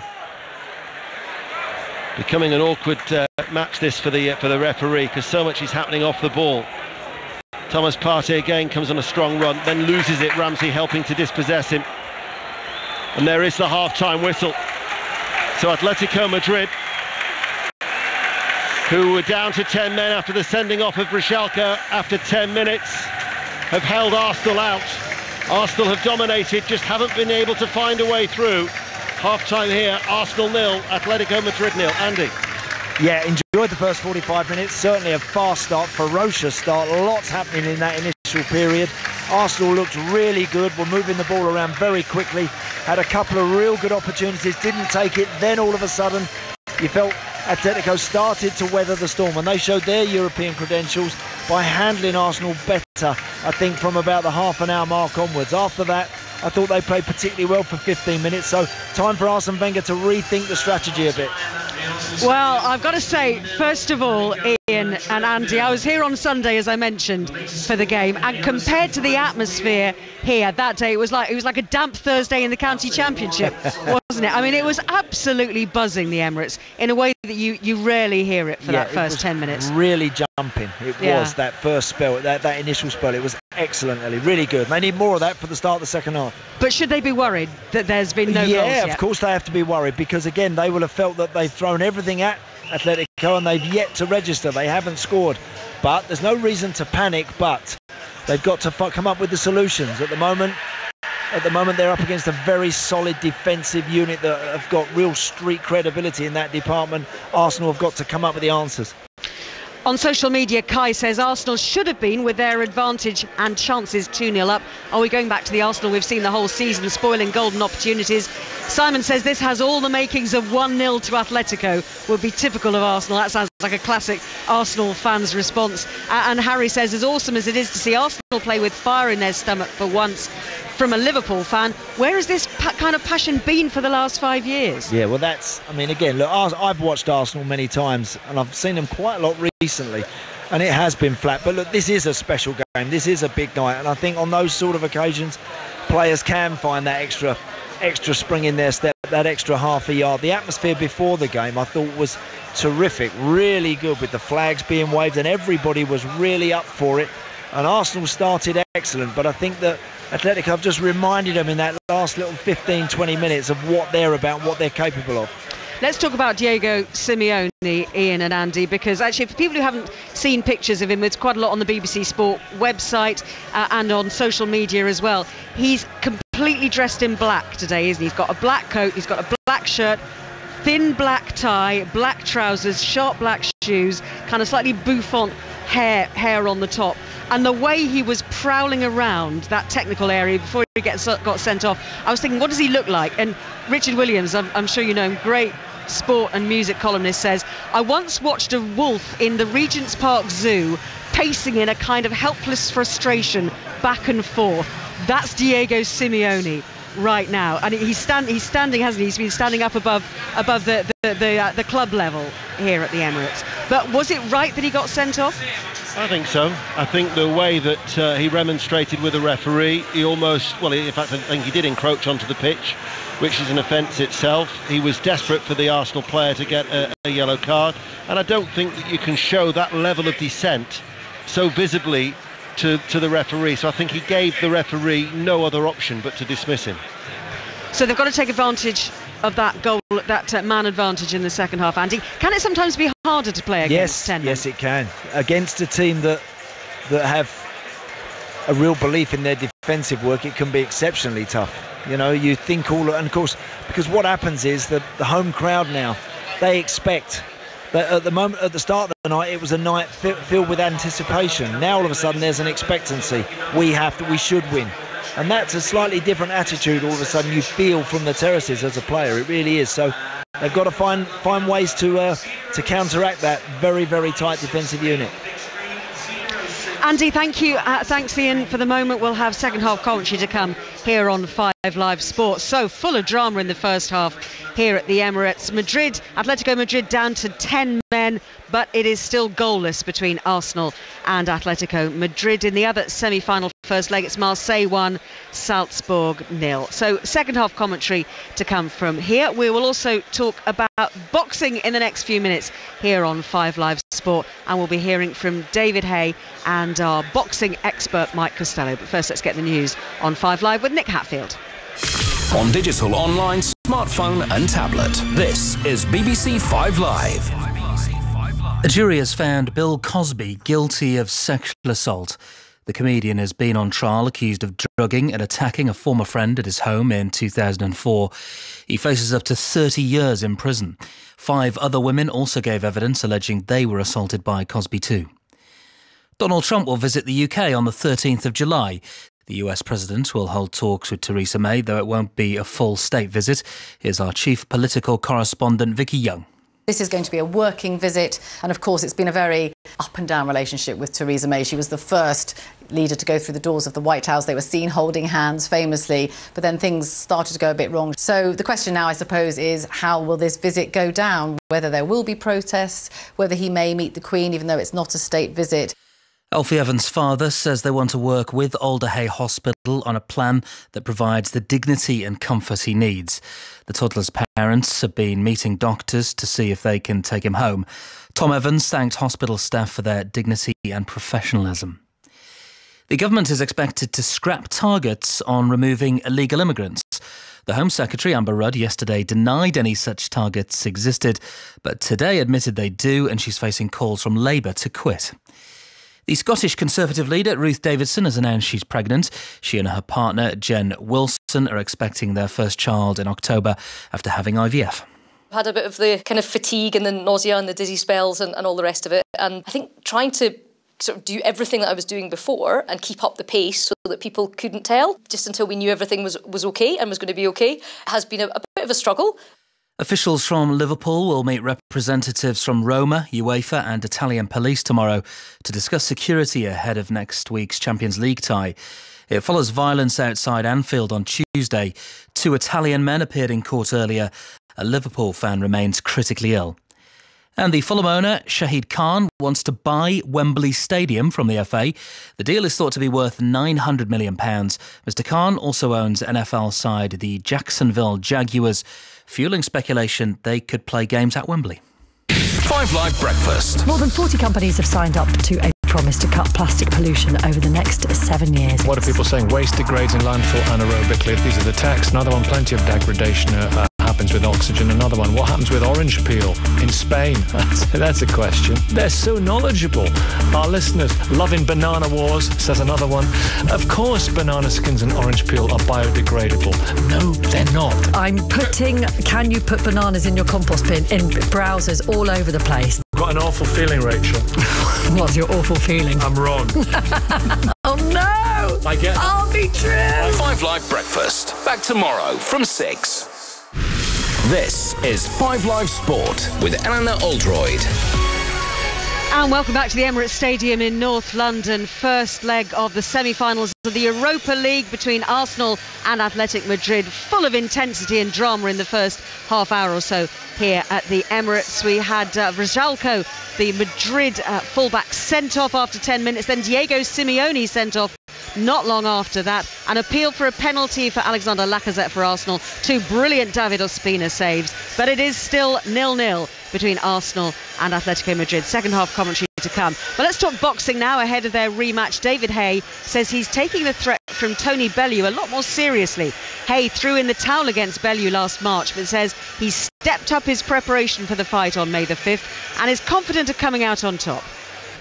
Becoming an awkward match this for the referee, because so much is happening off the ball. Thomas Partey again comes on a strong run, then loses it. Ramsey helping to dispossess him. And there is the half-time whistle. So Atletico Madrid, who were down to 10 men after the sending off of Schalke after 10 minutes, have held Arsenal out. Arsenal have dominated, just haven't been able to find a way through. Half-time here, Arsenal 0, Atletico Madrid 0. Andy? Yeah, enjoyed the first 45 minutes. Certainly a fast start, ferocious start. Lots happening in that initial period. Arsenal looked really good, were moving the ball around very quickly. Had a couple of real good opportunities, didn't take it. Then all of a sudden, you felt Atletico started to weather the storm, and they showed their European credentials by handling Arsenal better, I think, from about the half an hour mark onwards. After that, I thought they played particularly well for 15 minutes, so time for Arsene Wenger to rethink the strategy a bit. Well, I've got to say, first of all, Ian and Andy, I was here on Sunday, as I mentioned, for the game, and compared to the atmosphere here that day, it was like a damp Thursday in the county championship, wasn't it? I mean, it was absolutely buzzing, the Emirates, in a way that you rarely hear it for that first 10 minutes. Really jumping. It was that first spell, that initial spell. It was excellent, Ellie. Really good. They need more of that for the start of the second half. But should they be worried that there's been no goals yet? Yeah, of course they have to be worried, because again, they will have felt that they've thrown everything at Atletico and they've yet to register. They haven't scored. But there's no reason to panic, but they've got to come up with the solutions. At the moment they're up against a very solid defensive unit that have got real street credibility in that department. Arsenal have got to come up with the answers. On social media, Kai says Arsenal should have been, with their advantage and chances, 2-0 up. Are we going back to the Arsenal we've seen the whole season, spoiling golden opportunities? Simon says this has all the makings of 1-0 to Atletico, would be typical of Arsenal. That sounds like a classic Arsenal fans' response. And Harry says, as awesome as it is to see Arsenal play with fire in their stomach for once, from a Liverpool fan, where has this kind of passion been for the last 5 years? Yeah, well, again, look, I've watched Arsenal many times and I've seen them quite a lot recently, and it has been flat. But look, this is a special game, this is a big night, and I think on those sort of occasions players can find that extra spring in their step, that extra half a yard. The atmosphere before the game I thought was terrific, really good, with the flags being waved and everybody was really up for it, and Arsenal started excellent, but I think that Atletico have just reminded them in that last little 15-20 minutes of what they're about, what they're capable of. Let's talk about Diego Simeone, Ian and Andy, because actually for people who haven't seen pictures of him, there's quite a lot on the BBC Sport website and on social media as well. He's completely dressed in black today, isn't he? He's got a black coat, he's got a black shirt, thin black tie, black trousers, sharp black shoes, kind of slightly bouffant hair on the top. And the way he was prowling around that technical area before he got sent off, I was thinking, what does he look like? And Richard Williams, I'm sure you know him, great sport and music columnist, says, I once watched a wolf in the Regent's Park Zoo pacing in a kind of helpless frustration back and forth. That's Diego Simeone right now, and he's standing, hasn't he? He's been standing up above the club level here at the Emirates. But was it right that he got sent off? I think so. I think the way that he remonstrated with the referee, in fact I think he did encroach onto the pitch, which is an offence itself. He was desperate for the Arsenal player to get a yellow card, and I don't think that you can show that level of dissent so visibly to the referee. So I think he gave the referee no other option but to dismiss him. So they've got to take advantage of that goal, that man advantage in the second half, Andy. Can it sometimes be harder to play against 10 men? Yes, it can. Against a team that have a real belief in their defensive work, it can be exceptionally tough. You know, you think and of course, because what happens is that the home crowd now, they expect that at the start of the night, it was a night filled with anticipation. Now all of a sudden there's an expectancy. We should win. And that's a slightly different attitude all of a sudden you feel from the terraces as a player. It really is. So they've got to find ways to counteract that very, very tight defensive unit. Andy, thank you. Thanks, Ian. For the moment, we'll have second half commentary to come here on 5 Live Sports. So full of drama in the first half here at the Emirates. Atletico Madrid down to 10 men, but it is still goalless between Arsenal and Atletico Madrid. In the other semi-final first leg, it's Marseille 1, Salzburg 0. So second half commentary to come from here. We will also talk about boxing in the next few minutes here on 5 Live Sport, and we'll be hearing from David Hay and our boxing expert Mike Costello. But first, let's get the news on 5 Live with Nick Hatfield. On digital, online, smartphone and tablet, this is BBC 5 Live. A jury has found Bill Cosby guilty of sexual assault. The comedian has been on trial accused of drugging and attacking a former friend at his home in 2004. He faces up to 30 years in prison. 5 other women also gave evidence alleging they were assaulted by Cosby too. Donald Trump will visit the UK on the 13th of July. The US President will hold talks with Theresa May, though it won't be a full state visit. Here's our chief political correspondent, Vicky Young. This is going to be a working visit, and of course it's been a very up and down relationship with Theresa May. She was the first leader to go through the doors of the White House. They were seen holding hands famously, but then things started to go a bit wrong. So the question now, I suppose, is how will this visit go down? Whether there will be protests, whether he may meet the Queen, even though it's not a state visit. Alfie Evans' father says they want to work with Alderhay Hospital on a plan that provides the dignity and comfort he needs. The toddler's parents have been meeting doctors to see if they can take him home. Tom Evans thanked hospital staff for their dignity and professionalism. The government is expected to scrap targets on removing illegal immigrants. The Home Secretary, Amber Rudd, yesterday denied any such targets existed, but today admitted they do, and she's facing calls from Labour to quit. The Scottish Conservative leader, Ruth Davidson, has announced she's pregnant. She and her partner, Jen Wilson, are expecting their first child in October after having IVF. Had a bit of the kind of fatigue and the nausea and the dizzy spells and all the rest of it. And I think trying to sort of do everything that I was doing before and keep up the pace so that people couldn't tell, just until we knew everything was okay and was going to be okay, has been a bit of a struggle. Officials from Liverpool will meet representatives from Roma, UEFA and Italian police tomorrow to discuss security ahead of next week's Champions League tie. It follows violence outside Anfield on Tuesday. 2 Italian men appeared in court earlier. A Liverpool fan remains critically ill. And the Fulham owner, Shahid Khan, wants to buy Wembley Stadium from the FA. The deal is thought to be worth £900 million. Mr Khan also owns NFL side the Jacksonville Jaguars, fueling speculation they could play games at Wembley. 5 Live Breakfast. More than 40 companies have signed up to a promise to cut plastic pollution over the next 7 years. What are people saying? Waste degrades in landfill anaerobically. These are the texts. Another one, plenty of degradation happens with oxygen. Another one, what happens with orange peel in Spain? That's a question. They're so knowledgeable. Our listeners, loving banana wars, says another one. Of course banana skins and orange peel are biodegradable. No, they're not. Can you put bananas in your compost bin in browsers all over the place? I've got an awful feeling, Rachel. What's your awful feeling? I'm wrong. Oh no! I get it. I'll be true! 5 Live Breakfast. Back tomorrow from 6. This is 5 Live Sport with Eleanor Oldroyd. And welcome back to the Emirates Stadium in North London. First leg of the semi-finals of the Europa League between Arsenal and Athletic Madrid. Full of intensity and drama in the first half hour or so here at the Emirates. We had Vrsaljko, the Madrid fullback, sent off after 10 minutes. Then Diego Simeone sent off not long after that. An appeal for a penalty for Alexander Lacazette for Arsenal. 2 brilliant David Ospina saves. But it is still 0-0 between Arsenal and Atletico Madrid. Second half commentary to come. But let's talk boxing now ahead of their rematch. David Haye says he's taking the threat from Tony Bellew a lot more seriously. Haye threw in the towel against Bellew last March, but says he's stepped up his preparation for the fight on May the 5th and is confident of coming out on top.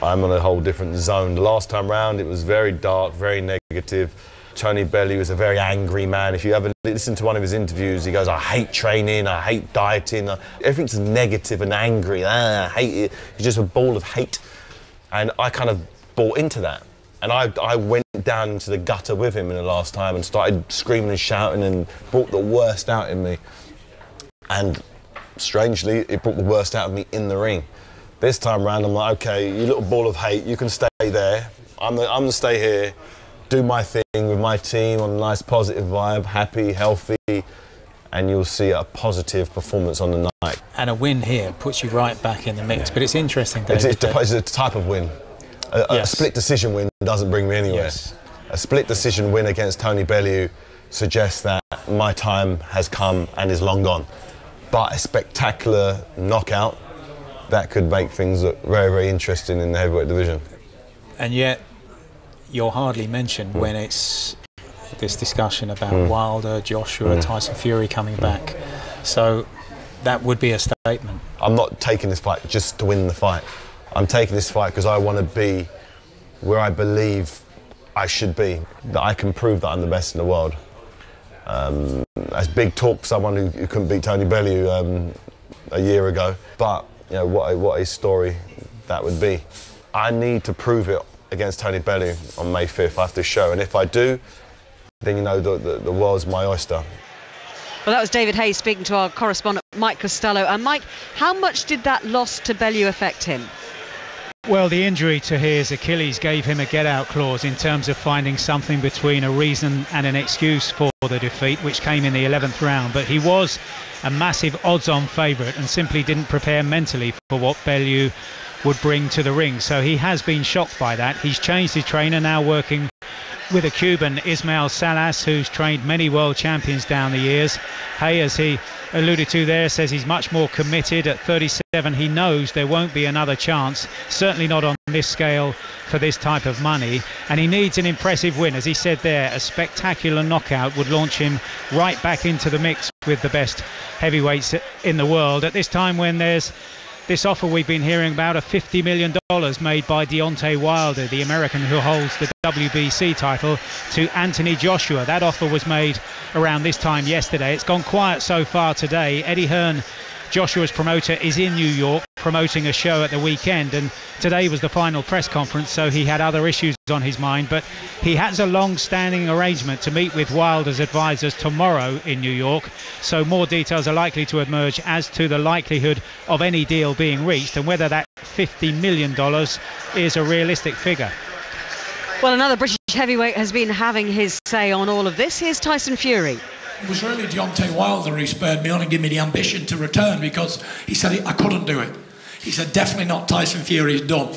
I'm on a whole different zone. The last time round it was very dark, very negative. Tony Bellew is a very angry man. If you ever listen to one of his interviews, he goes, I hate training, I hate dieting. Everything's negative and angry. I hate it. He's just a ball of hate. And I kind of bought into that. And I went down into the gutter with him in the last time and started screaming and shouting and brought the worst out in me. And strangely, it brought the worst out of me in the ring. This time round, I'm like, okay, you little ball of hate, you can stay there. I'm gonna stay here, do my thing with my team on a nice positive vibe, happy, healthy, and you'll see a positive performance on the night. And a win here puts you right back in the mix. But it's interesting, David. It's a type of win. A split decision win doesn't bring me anywhere. Yes. A split decision win against Tony Bellew suggests that my time has come and is long gone. But a spectacular knockout, that could make things look very, very interesting in the heavyweight division. And yet, you're hardly mentioned when it's this discussion about Wilder, Joshua, Tyson Fury coming back. So that would be a statement. I'm not taking this fight just to win the fight. I'm taking this fight because I want to be where I believe I should be, that I can prove that I'm the best in the world. That's big talk for someone who couldn't beat Tony Bellew a year ago, but you know what a story that would be. I need to prove it against Tony Bellew on May 5th. I have to show, and if I do, then you know the world's my oyster. Well, that was David Haye speaking to our correspondent Mike Costello. And Mike, how much did that loss to Bellew affect him? Well, the injury to his Achilles gave him a get-out clause in terms of finding something between a reason and an excuse for the defeat, which came in the 11th round. But he was a massive odds-on favourite and simply didn't prepare mentally for what Bellew would bring to the ring. So he has been shocked by that. He's changed his trainer, now working with a Cuban, Ismael Salas, who's trained many world champions down the years. Haye, as he alluded to there, says he's much more committed. At 37, he knows there won't be another chance, certainly not on this scale for this type of money, and he needs an impressive win. As he said there, a spectacular knockout would launch him right back into the mix with the best heavyweights in the world at this time when there's this offer we've been hearing about, of $50 million made by Deontay Wilder, the American who holds the WBC title, to Anthony Joshua. That offer was made around this time yesterday. It's gone quiet so far today. Eddie Hearn, Joshua's promoter, is in New York promoting a show at the weekend, and today was the final press conference, so he had other issues on his mind. But he has a long-standing arrangement to meet with Wilder's advisors tomorrow in New York, so more details are likely to emerge as to the likelihood of any deal being reached and whether that $50 million is a realistic figure. Well, another British heavyweight has been having his say on all of this. Here's Tyson Fury. It was really Deontay Wilder who spurred me on and gave me the ambition to return, because he said I couldn't do it. He said, definitely not, Tyson Fury's done.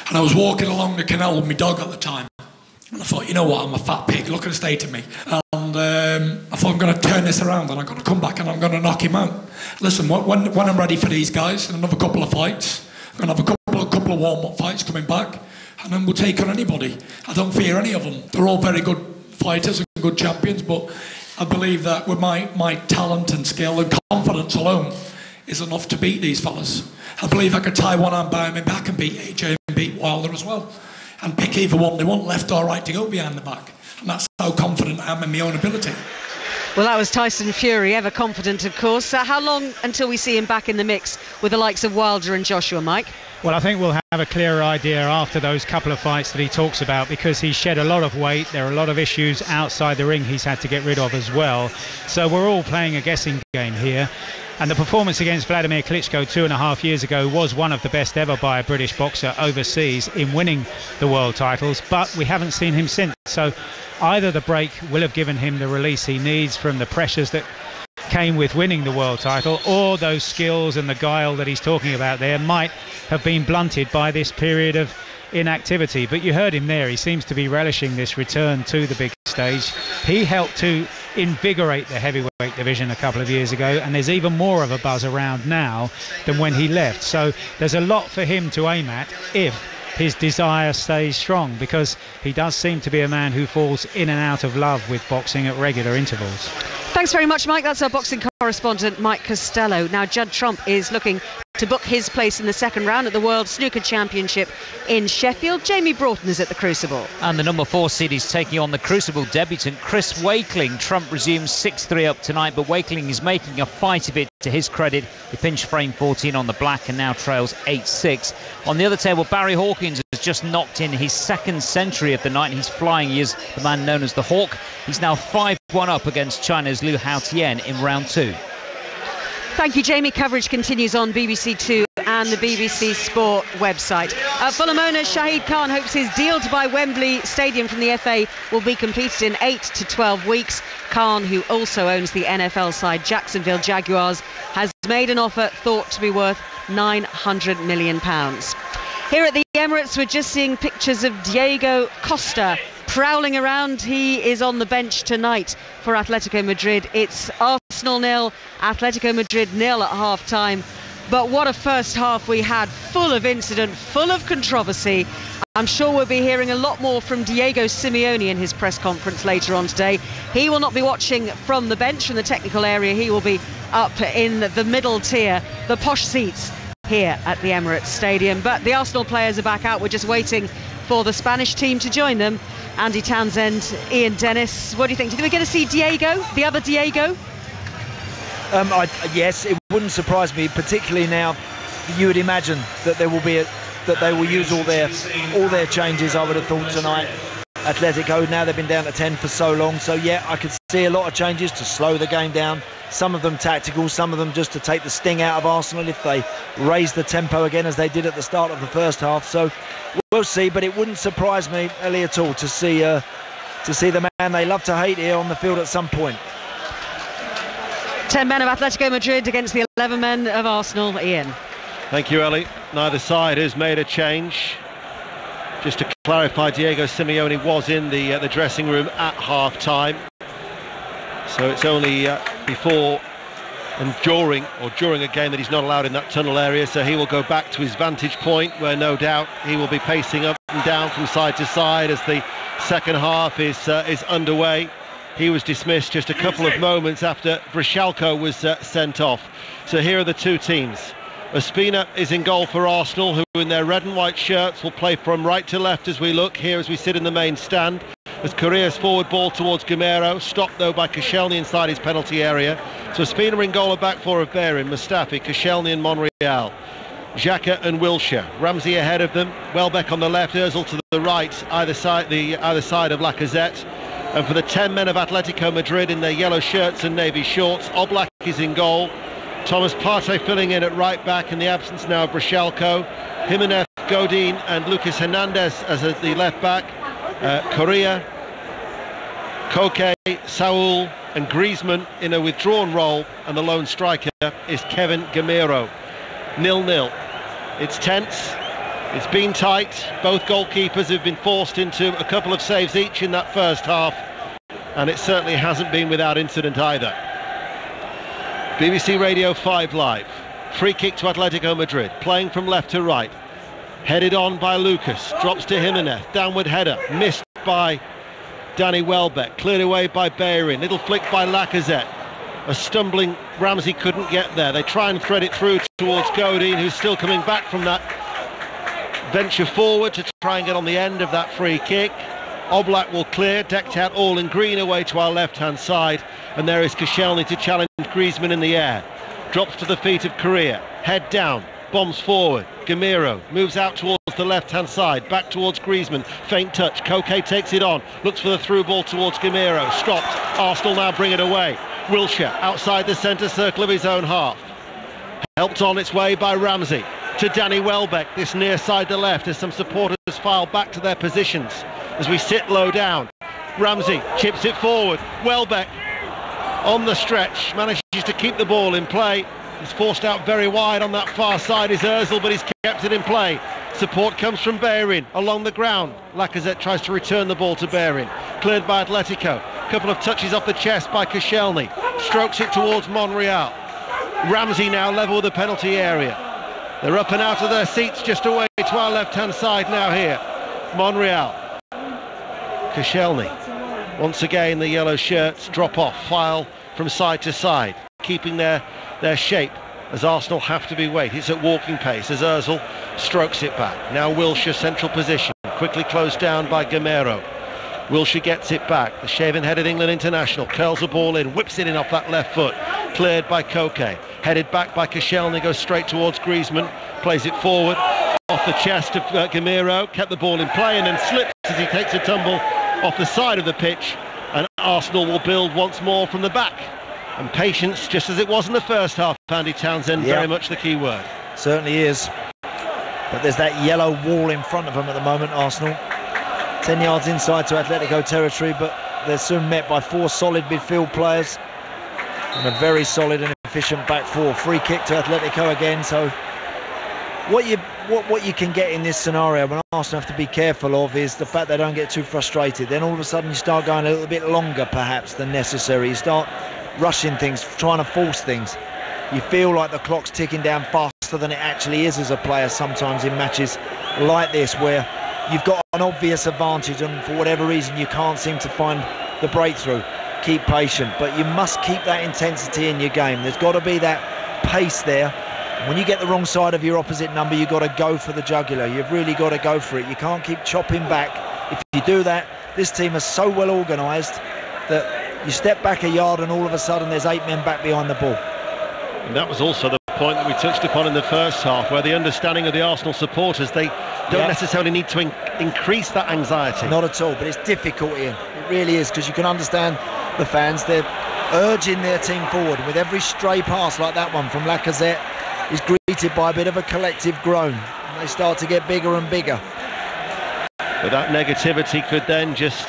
And I was walking along the canal with my dog at the time. And I thought, you know what, I'm a fat pig, look at the state of me. And I thought, I'm going to turn this around and I'm going to come back and I'm going to knock him out. Listen, when I'm ready for these guys, and another couple of fights, I'm going to have a couple of warm-up fights coming back, and then we'll take on anybody. I don't fear any of them. They're all very good fighters and good champions, but I believe that with my talent and skill and confidence alone is enough to beat these fellas. I believe I could tie one arm behind my back and beat AJ and beat Wilder as well, and pick either one they want, left or right, to go behind the back. And that's how confident I am in my own ability. Well, that was Tyson Fury, ever confident, of course. How long until we see him back in the mix with the likes of Wilder and Joshua, Mike? Well, I think we'll have a clearer idea after those couple of fights that he talks about, because he's shed a lot of weight. There are a lot of issues outside the ring he's had to get rid of as well. So we're all playing a guessing game here. And the performance against Vladimir Klitschko 2.5 years ago was one of the best ever by a British boxer overseas in winning the world titles, but we haven't seen him since. So either the break will have given him the release he needs from the pressures that came with winning the world title, or those skills and the guile that he's talking about there might have been blunted by this period of inactivity. But you heard him there, he seems to be relishing this return to the big stage. He helped to invigorate the heavyweight division a couple of years ago, and there's even more of a buzz around now than when he left. So there's a lot for him to aim at if his desire stays strong, because he does seem to be a man who falls in and out of love with boxing at regular intervals. Thanks very much, Mike. That's our boxing correspondent, Mike Costello. Now, Judd Trump is looking to book his place in the second round at the World Snooker Championship in Sheffield. Jamie Broughton is at the Crucible. And the number 4 seed is taking on the Crucible debutant Chris Wakeling. Trump resumes 6-3 up tonight, but Wakeling is making a fight of it. To his credit, he pinched frame 14 on the black and now trails 8-6. On the other table, Barry Hawkins has just knocked in his second century of the night. He's flying. He is the man known as the Hawk. He's now 5-1 up against China's Liu Haotian in round 2. Thank you, Jamie. Coverage continues on BBC Two and the BBC Sport website. Fulham owner Shahid Khan hopes his deal to buy Wembley Stadium from the FA will be completed in 8 to 12 weeks. Khan, who also owns the NFL side Jacksonville Jaguars, has made an offer thought to be worth £900 million. Here at the Emirates, we're just seeing pictures of Diego Costa prowling around. He is on the bench tonight for Atletico Madrid. It's Arsenal 0, Atletico Madrid 0 at half-time. But what a first half we had, full of incident, full of controversy. I'm sure we'll be hearing a lot more from Diego Simeone in his press conference later on today. He will not be watching from the bench, from the technical area. He will be up in the middle tier, the posh seats here at the Emirates Stadium. But the Arsenal players are back out. We're just waiting for the Spanish team to join them. Andy Townsend, Ian Dennis, what do you think? Did we get to see Diego, the other Diego? Yes, it wouldn't surprise me, particularly now. You would imagine that there will be that they will use all their changes. I would have thought tonight. Atletico, now they've been down to 10 for so long, so yeah, I could see a lot of changes to slow the game down. Some of them tactical, some of them just to take the sting out of Arsenal if they raise the tempo again as they did at the start of the first half. So we'll see, but it wouldn't surprise me, Ellie, at all to see the man they love to hate here on the field at some point. 10 men of Atletico Madrid against the 11 men of Arsenal. Ian. Thank you, Ellie. Neither side has made a change. Just to clarify, Diego Simeone was in the dressing room at half-time. So it's only before and during a game that he's not allowed in that tunnel area. So he will go back to his vantage point, where no doubt he will be pacing up and down from side to side as the second half is underway. He was dismissed just a couple of moments after Vršálko was sent off. So here are the two teams. Ospina is in goal for Arsenal, who in their red and white shirts will play from right to left as we look here as we sit in the main stand. As Correa's forward ball towards Gamero, stopped though by Koscielny inside his penalty area. So Ospina in goal, a back four of Behrin, Mustafi, Koscielny and Monreal. Xhaka and Wilshere, Ramsey ahead of them, Welbeck on the left, Ozil to the right, either side of Lacazette. And for the 10 men of Atletico Madrid in their yellow shirts and navy shorts, Oblak is in goal. Thomas Partey filling in at right back in the absence now of Vršálko. Jimenez, Godin and Lucas Hernandez as the left back. Correa, Koke, Saul and Griezmann in a withdrawn role, and the lone striker is Kevin Gamero. 0-0. It's tense. It's been tight. Both goalkeepers have been forced into a couple of saves each in that first half, and it certainly hasn't been without incident either. BBC Radio 5 Live. Free kick to Atletico Madrid, playing from left to right. Headed on by Lucas, drops to Jimenez, downward header, missed by Danny Welbeck, cleared away by Behrin, little flick by Lacazette. A stumbling Ramsey couldn't get there. They try and thread it through towards Godin, who's still coming back from that venture forward to try and get on the end of that free kick. Oblak will clear, decked out all in green away to our left-hand side, and there is Koscielny to challenge Griezmann in the air. Drops to the feet of Correa, head down, bombs forward. Gamero moves out towards the left-hand side, back towards Griezmann, faint touch. Koke takes it on, looks for the through ball towards Gamero, stopped. Arsenal now bring it away. Wilshere outside the centre circle of his own half. Helped on its way by Ramsey to Danny Welbeck, this near side to left as some supporters file back to their positions as we sit low down. Ramsey chips it forward. Welbeck on the stretch manages to keep the ball in play. He's forced out very wide on that far side is Ozil, but he's kept it in play. Support comes from Behrin along the ground. Lacazette tries to return the ball to Behrin. Cleared by Atletico. Couple of touches off the chest by Koscielny. Strokes it towards Monreal. Ramsey now level with the penalty area. They're up and out of their seats just away to our left-hand side now here. Monreal. Koscielny. Once again, the yellow shirts drop off, file from side to side, keeping their shape as Arsenal have to be wait. It's at walking pace as Ozil strokes it back. Now Wilshere central position, quickly closed down by Gamero. Wilshere gets it back. The shaven-headed England international curls the ball in, whips it in off that left foot, cleared by Koke. Headed back by Koscielny, goes straight towards Griezmann, plays it forward off the chest of Gamero, kept the ball in play and then slips as he takes a tumble off the side of the pitch, and Arsenal will build once more from the back. And patience, just as it was in the first half, Andy Townsend, very much the key word. Certainly is. But there's that yellow wall in front of them at the moment, Arsenal. 10 yards inside to Atletico territory, but they're soon met by 4 solid midfield players and a very solid and efficient back 4. Free kick to Atletico again. So what you can get in this scenario, when Arsenal have to be careful of, is the fact they don't get too frustrated. Then all of a sudden you start going a little bit longer perhaps than necessary. You start rushing things, trying to force things. You feel like the clock's ticking down faster than it actually is as a player sometimes in matches like this, where you've got an obvious advantage and for whatever reason you can't seem to find the breakthrough. Keep patient, but you must keep that intensity in your game. There's got to be that pace there. When you get the wrong side of your opposite number, you've got to go for the jugular. You've really got to go for it. You can't keep chopping back. If you do that, this team is so well organised that you step back a yard and all of a sudden there's 8 men back behind the ball. And that was also the point that we touched upon in the first half, where the understanding of the Arsenal supporters, they don't necessarily need to increase that anxiety. Not at all, but it's difficult, Ian. It really is, because you can understand the fans. They're urging their team forward. With every stray pass like that one from Lacazette is greeted by a bit of a collective groan. And they start to get bigger and bigger. But that negativity could then just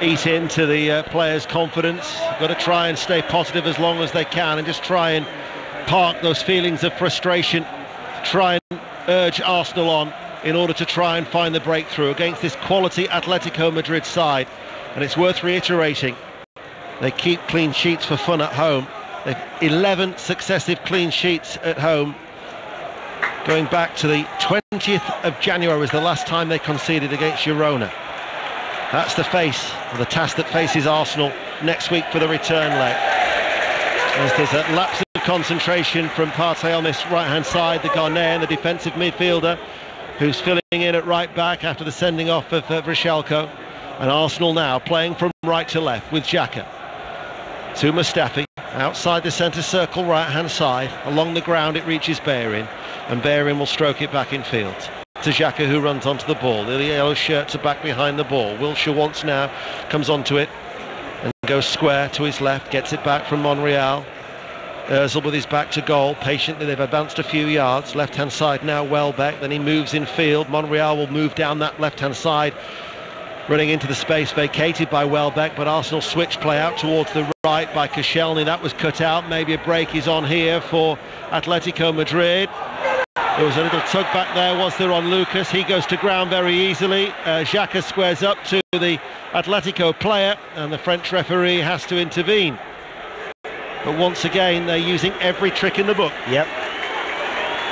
eat into the players' confidence. You've got to try and stay positive as long as they can and just try and park those feelings of frustration, try and urge Arsenal on in order to try and find the breakthrough against this quality Atletico Madrid side. And it's worth reiterating, they keep clean sheets for fun at home. They've 11 successive clean sheets at home, going back to the 20th of January was the last time they conceded against Girona. That's the task that faces Arsenal next week for the return leg. As there's a lapse of concentration from Partey on this right-hand side, the Ghanaian, the defensive midfielder, who's filling in at right back after the sending off of Vršelko. And Arsenal now playing from right to left with Xhaka. To Mustafi, outside the centre circle, right-hand side. Along the ground it reaches Bellerin, and Bellerin will stroke it back in field. To Xhaka, who runs onto the ball. The yellow shirts are back behind the ball. Wilshere once now comes onto it and goes square to his left, gets it back from Monreal. Ozil with his back to goal. Patiently, they've advanced a few yards. Left-hand side now, Welbeck. Then he moves in field. Monreal will move down that left-hand side, running into the space vacated by Welbeck, but Arsenal switch play out towards the right by Koscielny. That was cut out. Maybe a break is on here for Atletico Madrid. There was a little tug back there, was there, on Lucas? He goes to ground very easily. Xhaka squares up to the Atletico player, and the French referee has to intervene. But once again, they're using every trick in the book. Yep.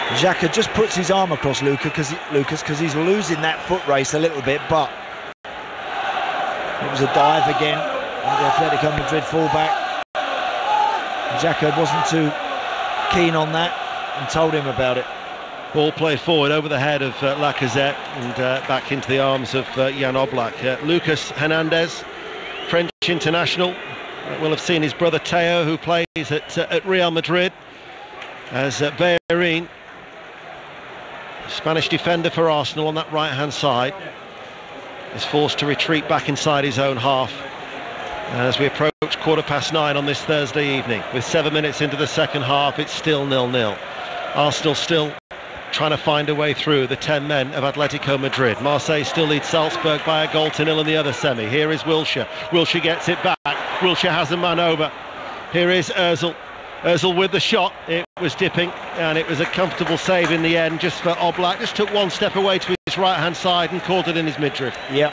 Xhaka just puts his arm across Lucas because he's losing that foot race a little bit, but it was a dive again on the Atletico Madrid fullback. Xhaka wasn't too keen on that and told him about it. Ball played forward over the head of Lacazette and back into the arms of Jan Oblak. Lucas Hernandez, French international, will have seen his brother Theo, who plays at Real Madrid, as Bellerin, Spanish defender for Arsenal on that right-hand side, is forced to retreat back inside his own half as we approach 9:15 on this Thursday evening. With 7 minutes into the second half, it's still 0-0. Arsenal still trying to find a way through the 10 men of Atletico Madrid. Marseille still leads Salzburg by a goal to nil in the other semi. Here is Wilshere. Wilshere gets it back. Wilshere has a man over. Here is Ozil. Ozil with the shot. It was dipping, and it was a comfortable save in the end just for Oblak. Just took one step away to his right-hand side and caught it in his midriff. Yep.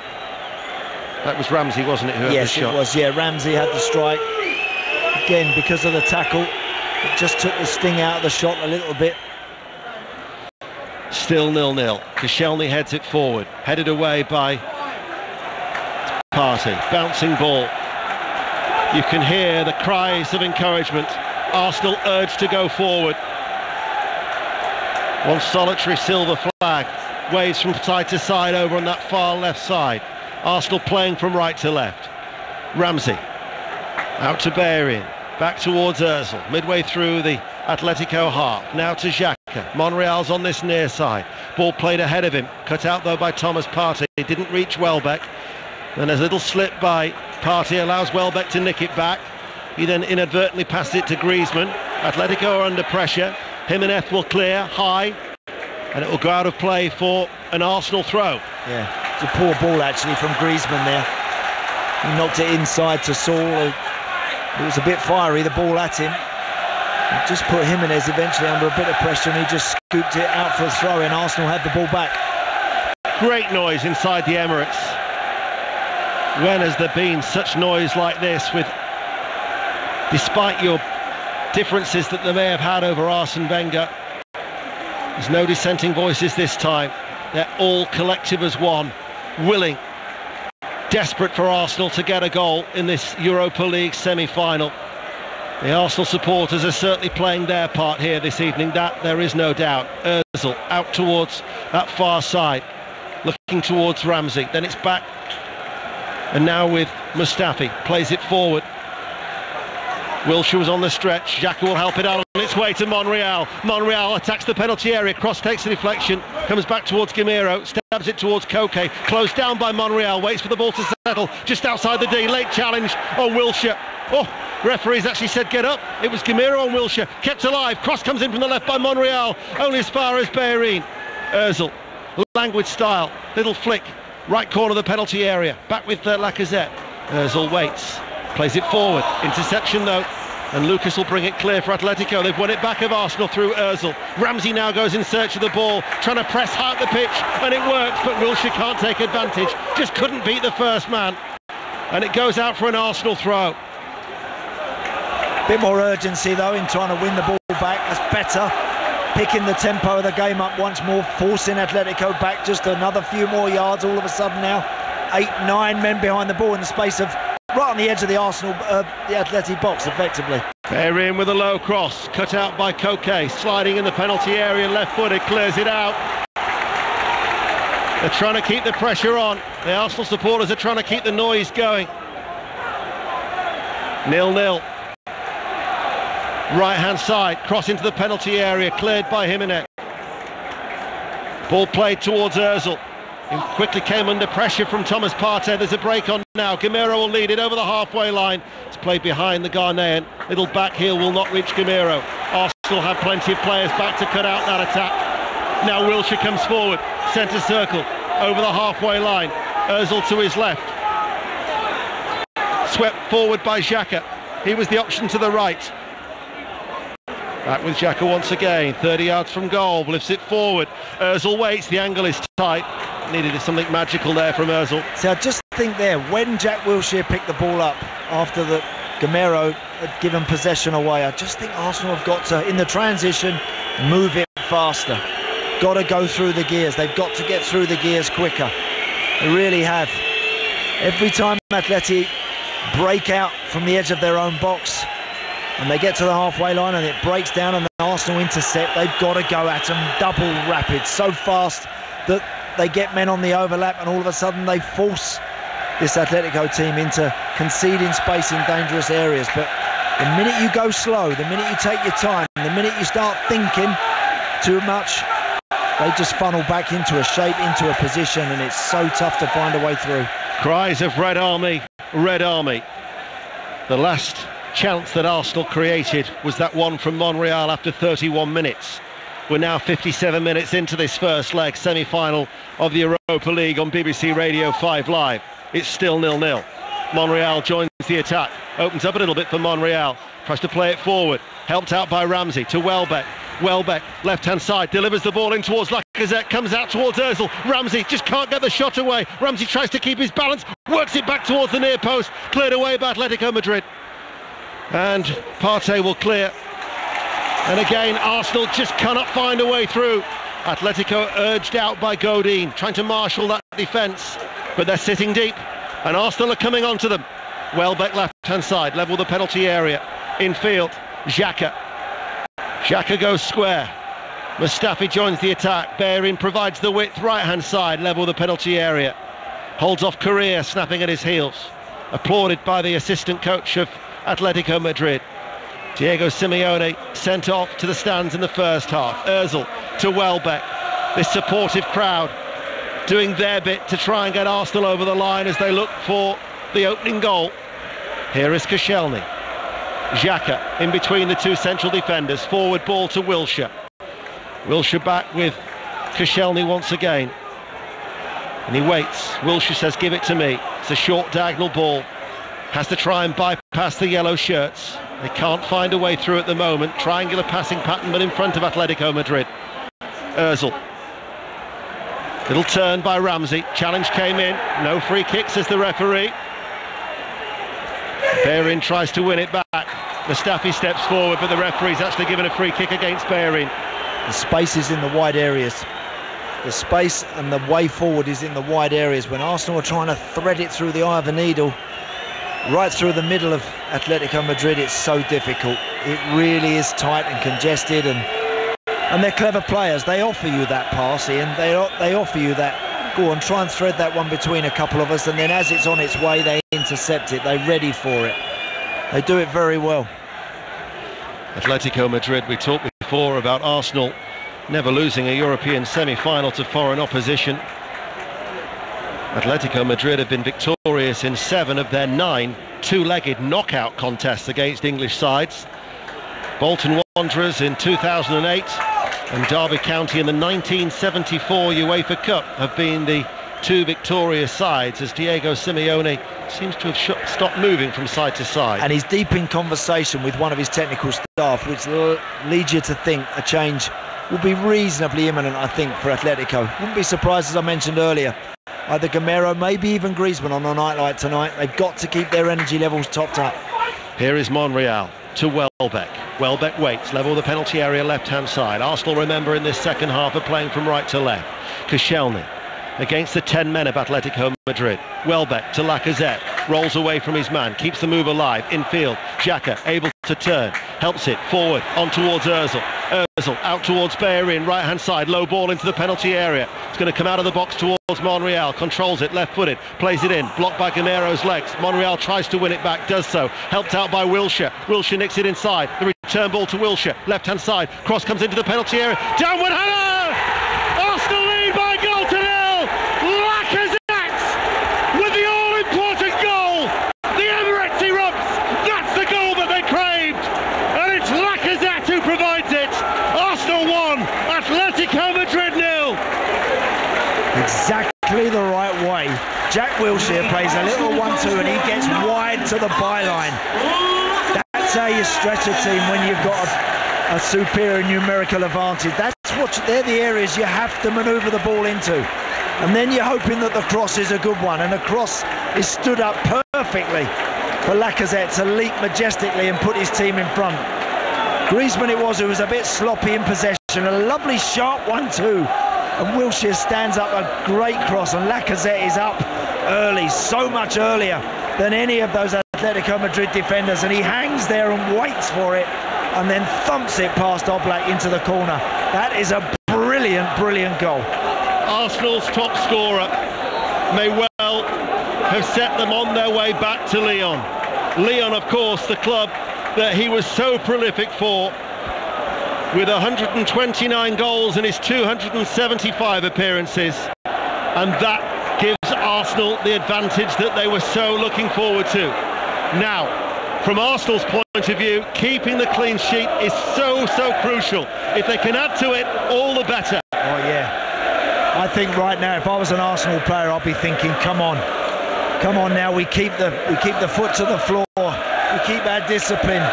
That was Ramsey, wasn't it, who had the shot? Yes, it was. Yeah, Ramsey had the strike. Again, because of the tackle, it just took the sting out of the shot a little bit. Still 0-0. Koscielny heads it forward, headed away by Partey. Bouncing ball. You can hear the cries of encouragement. Arsenal urged to go forward. One solitary silver flag waves from side to side over on that far left side. Arsenal playing from right to left. Ramsey out to Bellerin, back towards Ozil, midway through the Atletico half. Now to Xhaka. Monreal's on this near side. Ball played ahead of him, cut out though by Thomas Partey. It didn't reach Welbeck. Then a little slip by Partey allows Welbeck to nick it back. He then inadvertently passes it to Griezmann. Atletico are under pressure. Jimenez will clear high, and it will go out of play for an Arsenal throw. Yeah, it's a poor ball actually from Griezmann there. He knocked it inside to Saul. It was a bit fiery, the ball at him. It just put Jimenez eventually under a bit of pressure, and he just scooped it out for a throw, and Arsenal had the ball back. Great noise inside the Emirates. When has there been such noise like this, with, despite your differences that they may have had over Arsene Wenger, there's no dissenting voices this time. They're all collective as one, willing, desperate for Arsenal to get a goal in this Europa League semi-final. The Arsenal supporters are certainly playing their part here this evening, that there is no doubt. Ozil out towards that far side, looking towards Ramsey, then it's back, and now with Mustafi, plays it forward. Wilshere was on the stretch. Xhaka will help it out on its way to Monreal. Monreal attacks the penalty area. Cross takes the deflection. Comes back towards Gameiro. Stabs it towards Koke. Closed down by Monreal. Waits for the ball to settle. Just outside the D. Late challenge on Wilshere. Oh, referees actually said get up. It was Gameiro on Wilshere. Kept alive. Cross comes in from the left by Monreal. Only as far as Bellerin. Ozil. Languid style. Little flick. Right corner of the penalty area. Back with Lacazette. Ozil waits. Plays it forward. Interception though. And Lucas will bring it clear for Atletico. They've won it back of Arsenal through Ozil. Ramsey now goes in search of the ball, trying to press high up the pitch, and it works, but Wilshere can't take advantage. Just couldn't beat the first man. And it goes out for an Arsenal throw. Bit more urgency though in trying to win the ball back. That's better. Picking the tempo of the game up once more, forcing Atletico back just another few more yards. All of a sudden now 8-9 men behind the ball in the space of right on the edge of the Arsenal, the Atleti box effectively. Bellerin with a low cross, cut out by Koke, sliding in the penalty area, left-footed, clears it out. They're trying to keep the pressure on. The Arsenal supporters are trying to keep the noise going. 0-0. Right-hand side, cross into the penalty area, cleared by Jimenez. Ball played towards Ozil. He quickly came under pressure from Thomas Partey. There's a break on now. Gameiro will lead it over the halfway line. It's played behind the Ghanaian. Little back heel will not reach Gameiro. Arsenal have plenty of players back to cut out that attack. Now Wilshere comes forward. Centre circle. Over the halfway line. Ozil to his left. Swept forward by Xhaka. He was the option to the right. Back with Xhaka once again. 30 yards from goal. Lifts it forward. Ozil waits. The angle is tight. Needed something magical there from Ozil. So I just think there, when Jack Wilshere picked the ball up after the Gameiro had given possession away, I just think Arsenal have got to, in the transition, move it faster. Got to go through the gears. They've got to get through the gears quicker. They really have. Every time Atleti break out from the edge of their own box and they get to the halfway line and it breaks down and the Arsenal intercept, they've got to go at them double rapid, so fast that they get men on the overlap and all of a sudden they force this Atletico team into conceding space in dangerous areas. But the minute you go slow, the minute you take your time, the minute you start thinking too much, they just funnel back into a shape, into a position, and it's so tough to find a way through. Cries of Red Army, Red Army. The last chance that Arsenal created was that one from Monreal after 31 minutes. We're now 57 minutes into this first leg, semi-final of the Europa League on BBC Radio 5 Live. It's still 0-0. Monreal joins the attack, opens up a little bit for Monreal, tries to play it forward, helped out by Ramsey to Welbeck. Welbeck, left-hand side, delivers the ball in towards Lacazette, comes out towards Ozil. Ramsey just can't get the shot away. Ramsey tries to keep his balance, works it back towards the near post, cleared away by Atletico Madrid. And Partey will clear. And again, Arsenal just cannot find a way through. Atletico urged out by Godin, trying to marshal that defence, but they're sitting deep, and Arsenal are coming onto them. Welbeck left-hand side, level the penalty area. Infield, Xhaka. Xhaka goes square. Mustafi joins the attack. Bellerin provides the width, right-hand side, level the penalty area. Holds off Correa, snapping at his heels. Applauded by the assistant coach of Atletico Madrid. Diego Simeone sent off to the stands in the first half. Ozil to Welbeck. This supportive crowd doing their bit to try and get Arsenal over the line as they look for the opening goal. Here is Koscielny. Xhaka in between the two central defenders. Forward ball to Wilshere. Wilshere back with Koscielny once again. And he waits. Wilshere says, give it to me. It's a short diagonal ball. Has to try and bypass the yellow shirts. They can't find a way through at the moment. Triangular passing pattern, but in front of Atletico Madrid. Ozil. Little turn by Ramsey. Challenge came in. No free kick, says the referee. Bellerin tries to win it back. Mustafi steps forward, but the referee's actually given a free kick against Bellerin. The space is in the wide areas. The space and the way forward is in the wide areas. When Arsenal are trying to thread it through the eye of a needle, right through the middle of Atletico Madrid, it's so difficult. It really is tight and congested, and they're clever players. They offer you that pass, Ian. They offer you that. Go on, try and thread that one between a couple of us, and then as it's on its way, they intercept it. They're ready for it. They do it very well. Atletico Madrid, we talked before about Arsenal never losing a European semi-final to foreign opposition. Atletico Madrid have been victorious in 7 of their 9 two-legged knockout contests against English sides. Bolton Wanderers in 2008 and Derby County in the 1974 UEFA Cup have been the 2 victorious sides, as Diego Simeone seems to have stopped moving from side to side. And he's deep in conversation with one of his technical staff, which leads you to think a change will be reasonably imminent, I think, for Atletico. Wouldn't be surprised, as I mentioned earlier, either Gamero, maybe even Griezmann on a night like tonight. They've got to keep their energy levels topped up. Here is Monreal to Welbeck. Welbeck waits, level the penalty area left-hand side. Arsenal, remember, in this second half are playing from right to left. Koscielny against the 10 men of Atletico Madrid. Welbeck to Lacazette, rolls away from his man, keeps the move alive, infield. Xhaka able to turn, helps it forward, on towards Ozil. Ozil out towards Bellerin, right-hand side, low ball into the penalty area. It's going to come out of the box towards Monreal, controls it, left-footed, plays it in, blocked by Gamero's legs. Monreal tries to win it back, does so, helped out by Wilshere. Wilshere nicks it inside, the return ball to Wilshere, left-hand side, cross comes into the penalty area, downward header! Arsenal lead by a goal to nil! Lacazette with the all-important goal! The Emirates erupts! That's the goal that they craved! And it's Lacazette who provides it! Arsenal 1, Atletico Madrid 0! Exactly the right way. Jack Wilshere plays a little 1-2 and he gets wide to the byline. That's how you stretch a team when you've got a superior numerical advantage. They're the areas you have to manoeuvre the ball into. And then you're hoping that the cross is a good one, and the cross is stood up perfectly for Lacazette to leap majestically and put his team in front. Griezmann it was, who was a bit sloppy in possession. A lovely sharp 1-2, and Wilshere stands up a great cross, and Lacazette is up early, so much earlier than any of those Atletico Madrid defenders, and he hangs there and waits for it and then thumps it past Oblak into the corner. That is a brilliant goal. Arsenal's top scorer may well have set them on their way back to Lyon. Lyon, of course, the club that he was so prolific for, with 129 goals in his 275 appearances, and that gives Arsenal the advantage that they were so looking forward to. Now, from Arsenal's point of view, keeping the clean sheet is so crucial. If they can add to it, all the better. Oh yeah, I think right now, if I was an Arsenal player, I'd be thinking, come on now, we keep the foot to the floor, we keep our discipline,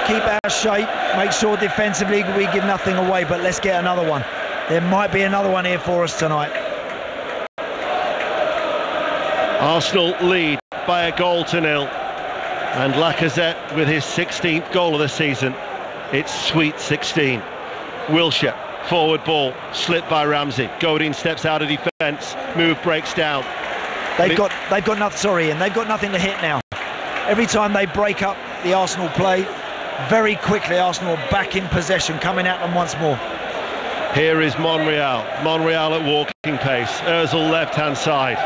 keep our shape, make sure defensively we give nothing away, but let's get another one. There might be another one here for us tonight. Arsenal lead by a goal to nil, and Lacazette with his 16th goal of the season. It's sweet 16. Wilshere Forward ball, slipped by Ramsey. Godin steps out of defence. Move breaks down. They've got nothing to hit now. Every time they break up the Arsenal play, very quickly Arsenal are back in possession, coming at them once more. Here is Monreal at walking pace. Ozil left-hand side.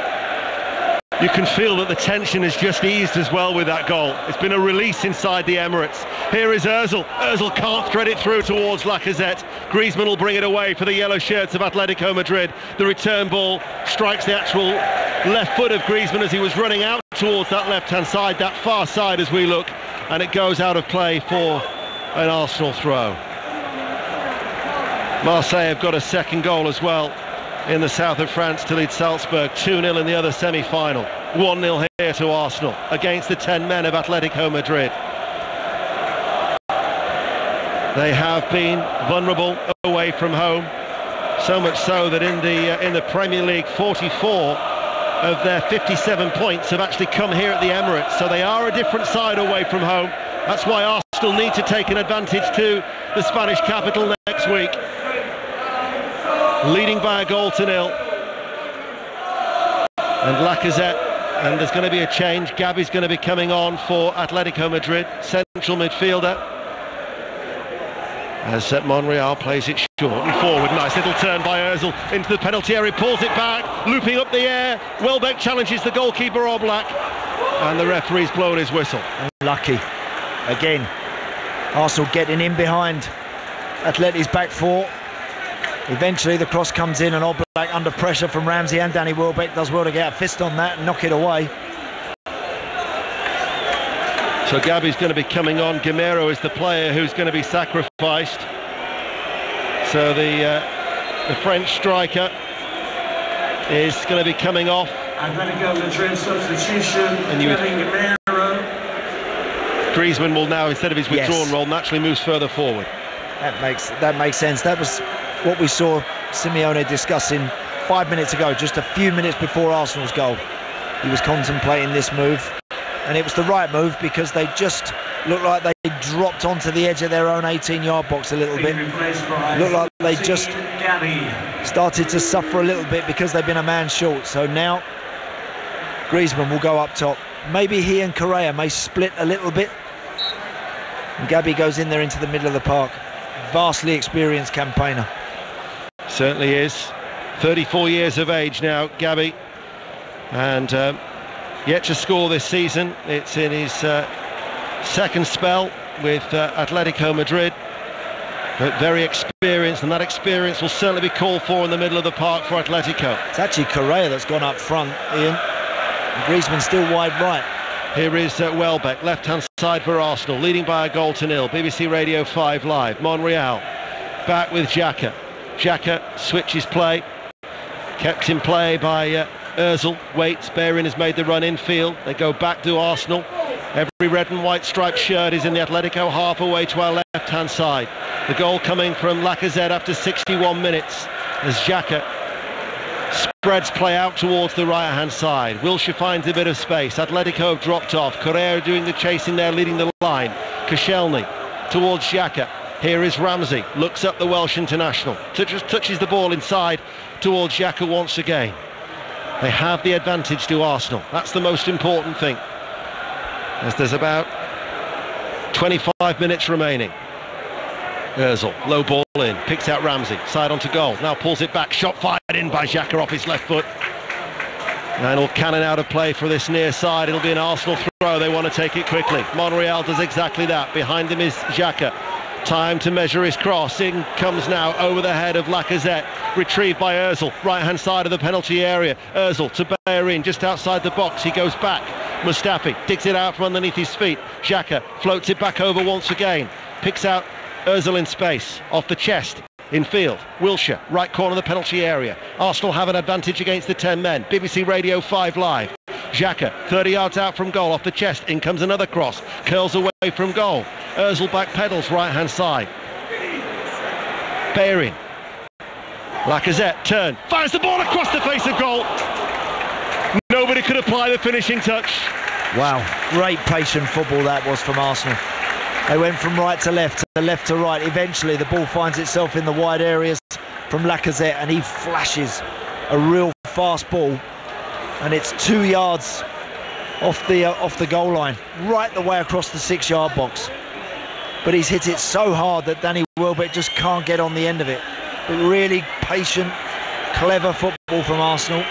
You can feel that the tension has just eased as well with that goal. It's been a release inside the Emirates. Here is Ozil. Ozil can't thread it through towards Lacazette. Griezmann will bring it away for the yellow shirts of Atletico Madrid. The return ball strikes the actual left foot of Griezmann as he was running out towards that left-hand side, that far side as we look, and it goes out of play for an Arsenal throw. Marseille have got a second goal as well in the south of France to lead Salzburg 2-0 in the other semi-final. 1-0 here to Arsenal against the 10 men of Atletico Madrid. They have been vulnerable away from home, so much so that in the Premier League 44 of their 57 points have actually come here at the Emirates, so they are a different side away from home. That's why Arsenal need to take an advantage to the Spanish capital next week. Leading by a goal to 0. And Lacazette, and there's going to be a change. Gabi's going to be coming on for Atletico Madrid, central midfielder. As Monreal plays it short and forward. Nice little turn by Ozil into the penalty area, pulls it back, looping up the air. Welbeck challenges the goalkeeper Oblak, and the referee's blown his whistle. Lucky. Again, Arsenal getting in behind Atleti's back four. Eventually the cross comes in and Oblak under pressure from Ramsey and Danny Welbeck does well to get a fist on that and knock it away. So Gabi's going to be coming on. Gamero is the player who's going to be sacrificed. So the French striker is going to be coming off. Atletico Madrid substitution. And Gamero. Griezmann will now, instead of his withdrawn role, naturally moves further forward. That makes sense. That was what we saw Simeone discussing 5 minutes ago, just a few minutes before Arsenal's goal. He was contemplating this move, and it was the right move because they just looked like they dropped onto the edge of their own 18-yard box a little bit. Looked like they just started to suffer a little bit because they've been a man short. So now Griezmann will go up top. Maybe he and Correa may split a little bit. And Gabi goes in there into the middle of the park. Vastly experienced campaigner. Certainly is. 34 years of age now, Gabi, and yet to score this season. It's in his second spell with Atletico Madrid, but very experienced, and that experience will certainly be called for in the middle of the park for Atletico. It's actually Correa that's gone up front, Ian. And Griezmann still wide right. Here is Welbeck, left-hand side for Arsenal, leading by a goal to 0. BBC Radio 5 Live. Monreal back with Xhaka. Xhaka switches play, kept in play by Ozil. Waits, Bellerin has made the run infield. They go back to Arsenal. Every red and white striped shirt is in the Atletico half away to our left-hand side. The goal coming from Lacazette after 61 minutes as Xhaka spreads play out towards the right-hand side. Wilshere finds a bit of space. Atletico have dropped off. Correa doing the chasing there, leading the line. Koscielny towards Xhaka. Here is Ramsey, looks up the Welsh international, touches the ball inside towards Xhaka once again. They have the advantage to Arsenal. That's the most important thing, as there's about 25 minutes remaining. Ozil, low ball in, picks out Ramsey, side onto goal, now pulls it back, shot fired in by Xhaka off his left foot. And will cannon out of play for this near side. It'll be an Arsenal throw, they want to take it quickly. Monreal does exactly that, behind him is Xhaka. Time to measure his cross. In comes now over the head of Lacazette. Retrieved by Ozil. Right-hand side of the penalty area. Ozil to Bellerin just outside the box. He goes back. Mustafi digs it out from underneath his feet. Xhaka floats it back over once again. Picks out Ozil in space. Off the chest. In field. Wilshere. Right corner of the penalty area. Arsenal have an advantage against the 10 men. BBC Radio 5 Live. Xhaka, 30 yards out from goal, off the chest. In comes another cross. Curls away from goal. Ozil back pedals right-hand side. Bellerin. Lacazette, turn. Fires the ball across the face of goal. Nobody could apply the finishing touch. Wow, great patient football that was from Arsenal. They went from right to left to right. Eventually the ball finds itself in the wide areas from Lacazette, and he flashes a real fast ball, and it's 2 yards off the goal line, right the way across the 6-yard box. But he's hit it so hard that Danny Welbeck just can't get on the end of it. But really patient, clever football from Arsenal.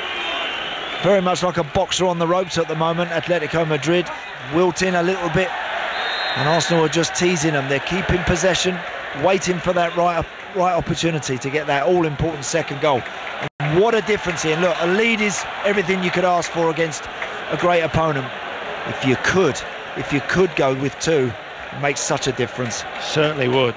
Very much like a boxer on the ropes at the moment. Atletico Madrid wilting a little bit, and Arsenal are just teasing them. They're keeping possession, waiting for that right opportunity to get that all-important second goal. And what a difference here. Look, a lead is everything you could ask for against a great opponent. If you could go with two, it makes such a difference. Certainly would,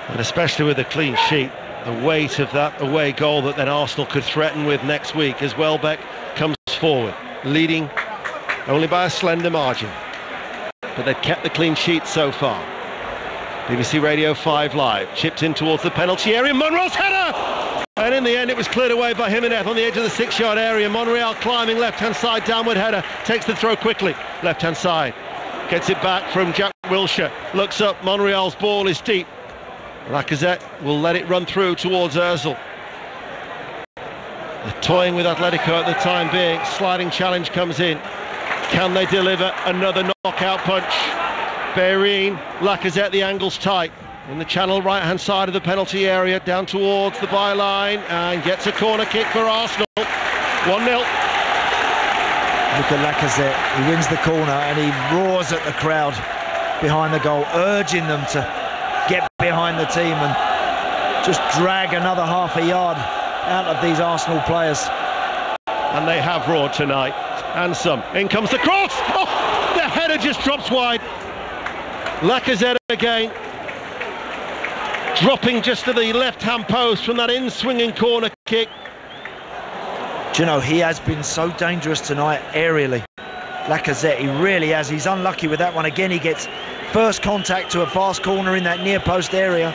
and especially with a clean sheet, the weight of that away goal that then Arsenal could threaten with next week as Welbeck comes forward, leading only by a slender margin, but they've kept the clean sheet so far. BBC Radio 5 Live, chipped in towards the penalty area, Monreal's header! And in the end it was cleared away by Jimenez on the edge of the 6-yard area. Monreal climbing left-hand side, downward header, takes the throw quickly, left-hand side, gets it back from Jack Wilshere, looks up, Monreal's ball is deep. Lacazette will let it run through towards Ozil. They're toying with Atletico at the time being. Sliding challenge comes in. Can they deliver another knockout punch? Bellerin, Lacazette, the angle's tight. In the channel right-hand side of the penalty area, down towards the byline, and gets a corner kick for Arsenal. 1-0. Look at Lacazette. He wins the corner and he roars at the crowd behind the goal, urging them to get behind the team and just drag another half a yard out of these Arsenal players. And they have roared tonight, and some. In comes the cross! Oh, the header just drops wide. Lacazette again, dropping just to the left-hand post from that in-swinging corner kick. Do you know, he has been so dangerous tonight aerially. Lacazette, he really has. He's unlucky with that one. Again, he gets first contact to a fast corner in that near post area,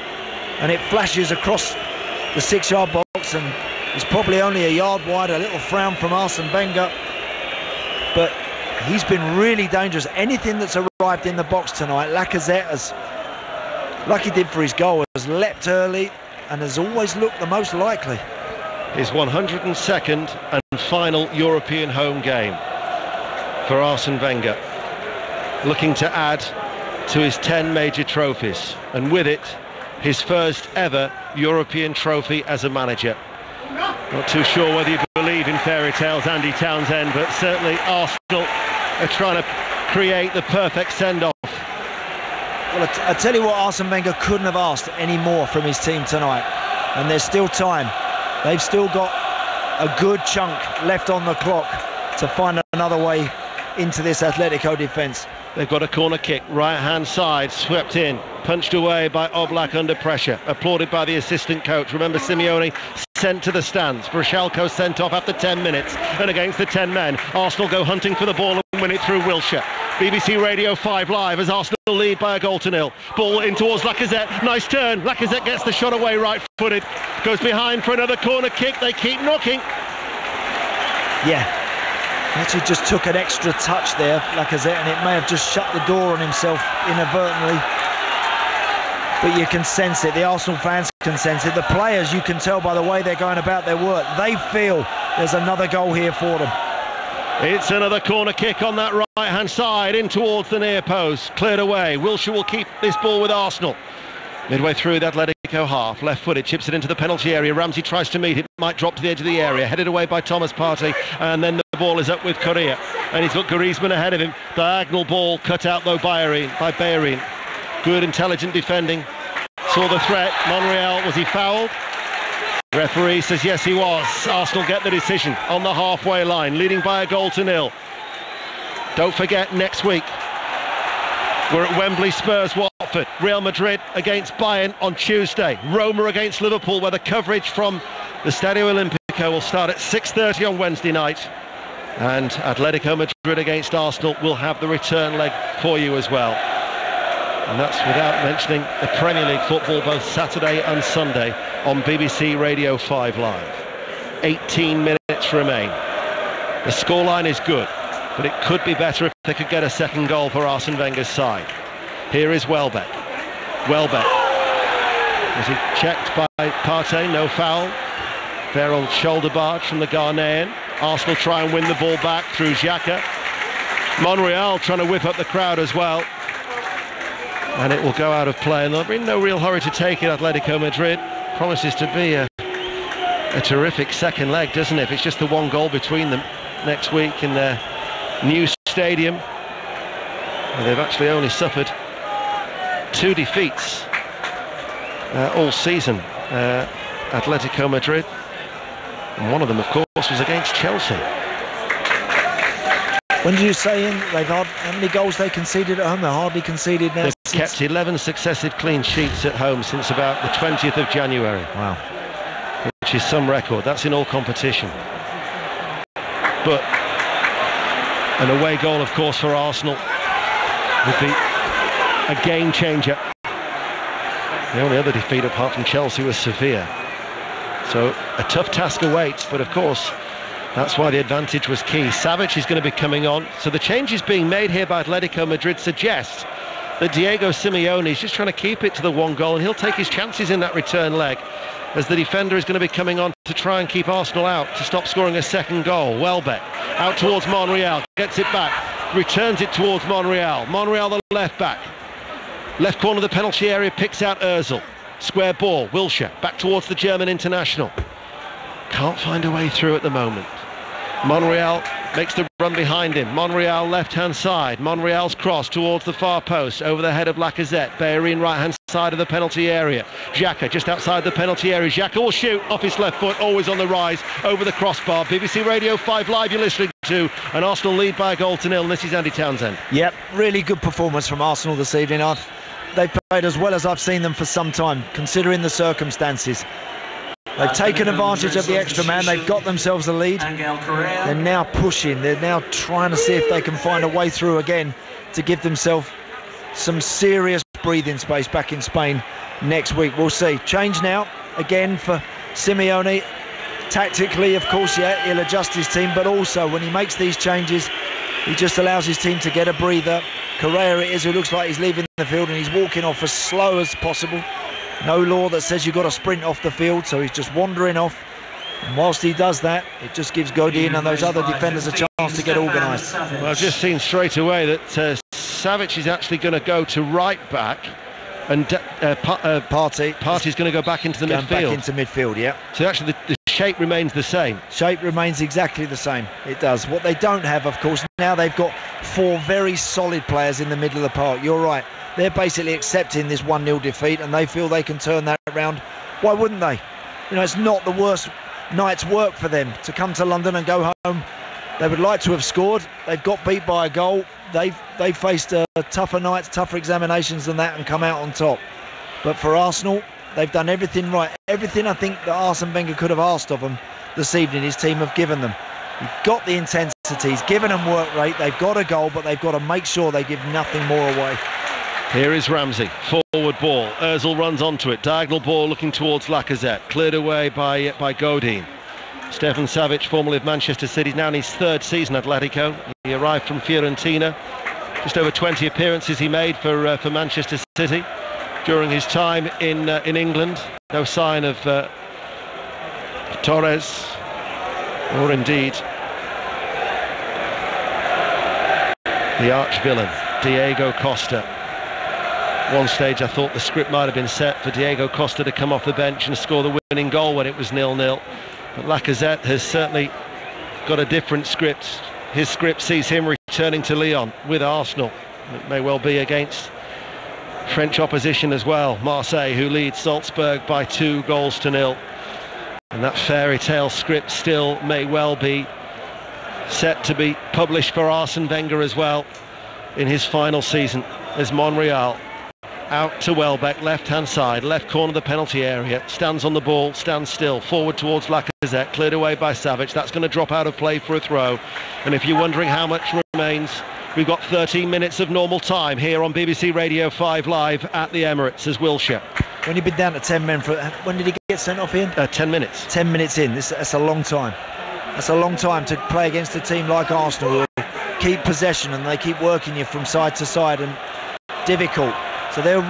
and it flashes across the 6-yard box, and it's probably only a yard wide. A little frown from Arsene Wenger, but he's been really dangerous. Anything that's arrived in the box tonight, Lacazette has, like he did for his goal, has leapt early and has always looked the most likely. His 102nd and final European home game for Arsene Wenger, looking to add to his 10 major trophies, and with it his first ever European trophy as a manager. Not too sure whether you believe in fairy tales, Andy Townsend, but certainly Arsenal are trying to create the perfect send-off. Well, I tell you what, Arsene Wenger couldn't have asked any more from his team tonight, and there's still time. They've still got a good chunk left on the clock to find another way into this Atletico defence. They've got a corner kick, right-hand side, swept in, punched away by Oblak under pressure, applauded by the assistant coach. Remember, Simeone sent to the stands. Brashalko sent off after 10 minutes, and against the 10 men, Arsenal go hunting for the ball and win it through Wilshere. BBC Radio 5 Live as Arsenal lead by a goal to nil. Ball in towards Lacazette, nice turn. Lacazette gets the shot away right-footed, goes behind for another corner kick. They keep knocking. Yeah. Actually just took an extra touch there, Lacazette, and it may have just shut the door on himself inadvertently. But you can sense it, the Arsenal fans can sense it. The players, you can tell by the way they're going about their work, they feel there's another goal here for them. It's another corner kick on that right-hand side, in towards the near post, cleared away. Wilshere will keep this ball with Arsenal. Midway through the Atletico half, left-footed, chips it into the penalty area. Ramsey tries to meet it, might drop to the edge of the area, headed away by Thomas Partey, and then the ball is up with Correa, and he's got Griezmann ahead of him. Diagonal ball cut out though by Bellerin. Good intelligent defending, saw the threat. Monreal, was he fouled? Referee says yes, he was. Arsenal get the decision on the halfway line, leading by a goal to nil. Don't forget, next week we're at Wembley, Spurs, Watford. Real Madrid against Bayern on Tuesday. Roma against Liverpool, where the coverage from the Stadio Olimpico will start at 6:30 on Wednesday night. And Atletico Madrid against Arsenal will have the return leg for you as well. And that's without mentioning the Premier League football both Saturday and Sunday on BBC Radio 5 Live. 18 minutes remain. The scoreline is good, but it could be better if they could get a second goal for Arsene Wenger's side. Here is Welbeck. Welbeck. Was he checked by Partey? No foul. Fair old shoulder barge from the Ghanaian. Arsenal try and win the ball back through Xhaka. Monreal trying to whip up the crowd as well. And it will go out of play. And they're in no real hurry to take it, Atletico Madrid. Promises to be a terrific second leg, doesn't it? If it's just the one goal between them next week in their new stadium. And they've actually only suffered 2 defeats all season, Atletico Madrid, and one of them of course was against Chelsea. When did you say they've had how many goals they conceded at home? They hardly conceded now. They've kept 11 successive clean sheets at home since about the 20th of January. Wow, which is some record. That's in all competition. But an away goal of course for Arsenal would be a game changer. The only other defeat apart from Chelsea was Sevilla. So a tough task awaits, but of course that's why the advantage was key. Savic is going to be coming on. So the changes being made here by Atletico Madrid suggest that Diego Simeone is just trying to keep it to the one goal, and he'll take his chances in that return leg, as the defender is going to be coming on to try and keep Arsenal out, to stop scoring a second goal. Welbeck out towards Monreal, gets it back, returns it towards Monreal. Monreal the left back. Left corner of the penalty area, picks out Ozil. Square ball, Wilshere, back towards the German international. Can't find a way through at the moment. Monreal makes the run behind him. Monreal left-hand side. Monreal's cross towards the far post, over the head of Lacazette. Bellerin right-hand side of the penalty area. Xhaka just outside the penalty area. Xhaka will shoot off his left foot, always on the rise, over the crossbar. BBC Radio 5 Live you're listening to, and Arsenal lead by a goal to nil, and this is Andy Townsend. Yep, really good performance from Arsenal this evening. They've played as well as I've seen them for some time, considering the circumstances. They've taken advantage of the extra man. They've got themselves a lead. They're now pushing. They're now trying to see if they can find a way through again to give themselves some serious breathing space back in Spain next week. We'll see. Change now again for Simeone. Tactically, of course, yeah, he'll adjust his team, but also when he makes these changes, he just allows his team to get a breather. Correa it is, who looks like he's leaving the field, and he's walking off as slow as possible. No law that says you've got to sprint off the field, so he's just wandering off. And whilst he does that, it just gives Godin and those other defenders a chance to get organised. Well, I've just seen straight away that Savic is actually going to go to right back, and Partey's going to go back into the midfield. Back into midfield, yeah. So actually the shape remains the same. Shape remains exactly the same. It does. What they don't have, of course, now they've got 4 very solid players in the middle of the park. You're right. They're basically accepting this 1-0 defeat, and they feel they can turn that around. Why wouldn't they? You know, it's not the worst night's work for them to come to London and go home. They would like to have scored. They've got beat by a goal. They've faced tougher nights, tougher examinations than that, and come out on top. But for Arsenal, they've done everything right. Everything I think that Arsene Wenger could have asked of them this evening, his team have given them. He's got the intensity, he's given them work rate. They've got a goal, but they've got to make sure they give nothing more away. Here is Ramsey, forward ball. Ozil runs onto it. Diagonal ball looking towards Lacazette. Cleared away by Godin. Stefan Savic, formerly of Manchester City, now in his 3rd season at Atletico. He arrived from Fiorentina. Just over 20 appearances he made for Manchester City during his time in England. No sign of Torres, or indeed the arch-villain, Diego Costa. One stage I thought the script might have been set for Diego Costa to come off the bench and score the winning goal when it was 0-0. But Lacazette has certainly got a different script. His script sees him returning to Lyon with Arsenal. It may well be against French opposition as well. Marseille, who leads Salzburg by 2-0. And that fairy tale script still may well be set to be published for Arsene Wenger as well in his final season, as Monreal out to Welbeck, left-hand side, left corner of the penalty area, stands on the ball, stands still, forward towards Lacazette, cleared away by Savic. That's going to drop out of play for a throw. And if you're wondering how much remains, we've got 13 minutes of normal time here on BBC Radio 5 Live at the Emirates as Wilshere. When you've been down to 10 men, when did he get sent off, Ian? 10 minutes. 10 minutes in, that's a long time. That's a long time to play against a team like Arsenal who keep possession and they keep working you from side to side, and difficult. So they'll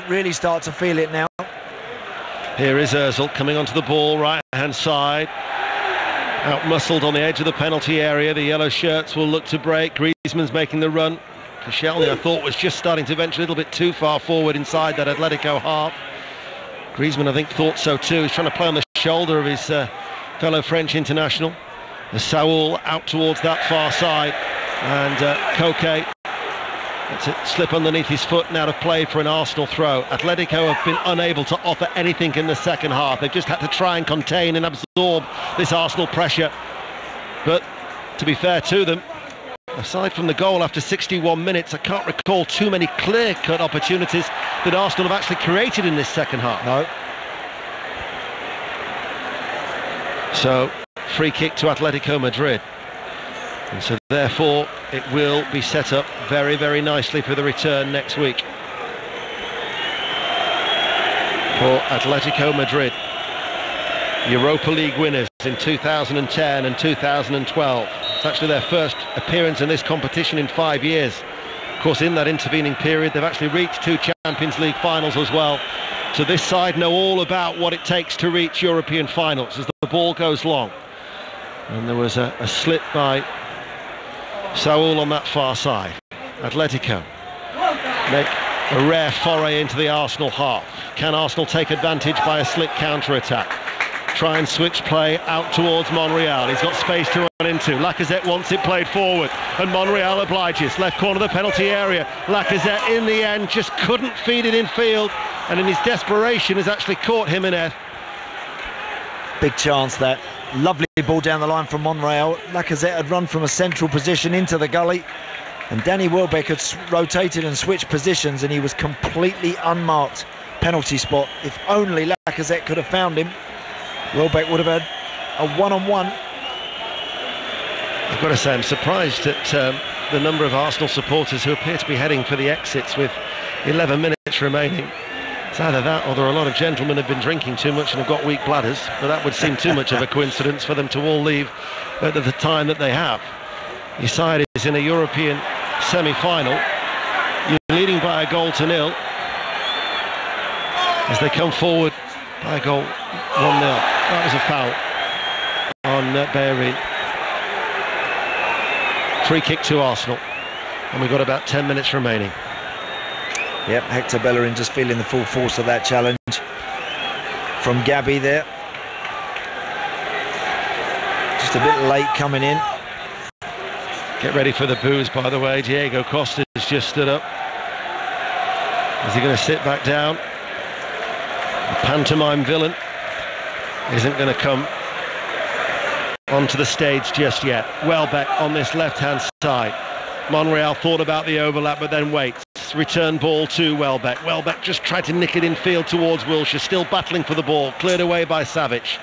really start to feel it now. Here is Ozil coming onto the ball, right-hand side. Out-muscled on the edge of the penalty area. The yellow shirts will look to break. Griezmann's making the run. Koscielny, I thought, was just starting to venture a little bit too far forward inside that Atletico half. Griezmann, I think, thought so too. He's trying to play on the shoulder of his fellow French international. The Saul out towards that far side. And Koke lets it slip underneath his foot and out of play for an Arsenal throw. Atletico have been unable to offer anything in the second half. They've just had to try and contain and absorb this Arsenal pressure. But to be fair to them, aside from the goal after 61 minutes, I can't recall too many clear-cut opportunities that Arsenal have actually created in this second half. No. So, free kick to Atletico Madrid. And so therefore it will be set up very, very nicely for the return next week. For Atletico Madrid, Europa League winners in 2010 and 2012. It's actually their first appearance in this competition in 5 years. Of course, in that intervening period, they've actually reached 2 Champions League finals as well. So this side know all about what it takes to reach European finals as the ball goes long. And there was a slip by Saul on that far side. Atletico make a rare foray into the Arsenal half. Can Arsenal take advantage by a slick counter-attack? Try and switch play out towards Monreal. He's got space to run into. Lacazette wants it played forward, and Monreal obliges. Left corner of the penalty area. Lacazette in the end just couldn't feed it in field, and in his desperation has actually caught Jimenez. Big chance that. Lovely ball down the line from Monreal. Lacazette had run from a central position into the gully, and Danny Welbeck had rotated and switched positions, and he was completely unmarked. Penalty spot. If only Lacazette could have found him, Welbeck would have had a one-on-one. I've got to say, I'm surprised at the number of Arsenal supporters who appear to be heading for the exits with 11 minutes remaining. It's either that or there are a lot of gentlemen who have been drinking too much and have got weak bladders, but that would seem too much of a coincidence for them to all leave at the time that they have. Your side is in a European semi-final. You're leading by a goal to nil as they come forward by a goal 1-0. That was a foul on Bellerin. Free kick to Arsenal, and we've got about 10 minutes remaining. Yep, Hector Bellerin just feeling the full force of that challenge from Gabby there. Just a bit late coming in. Get ready for the boos, by the way. Diego Costa has just stood up. Is he going to sit back down? The pantomime villain isn't going to come onto the stage just yet. Welbeck on this left-hand side. Monreal thought about the overlap, but then waits. Return ball to Welbeck. Welbeck just tried to nick it in field towards Wilshere, still battling for the ball. Cleared away by Savic.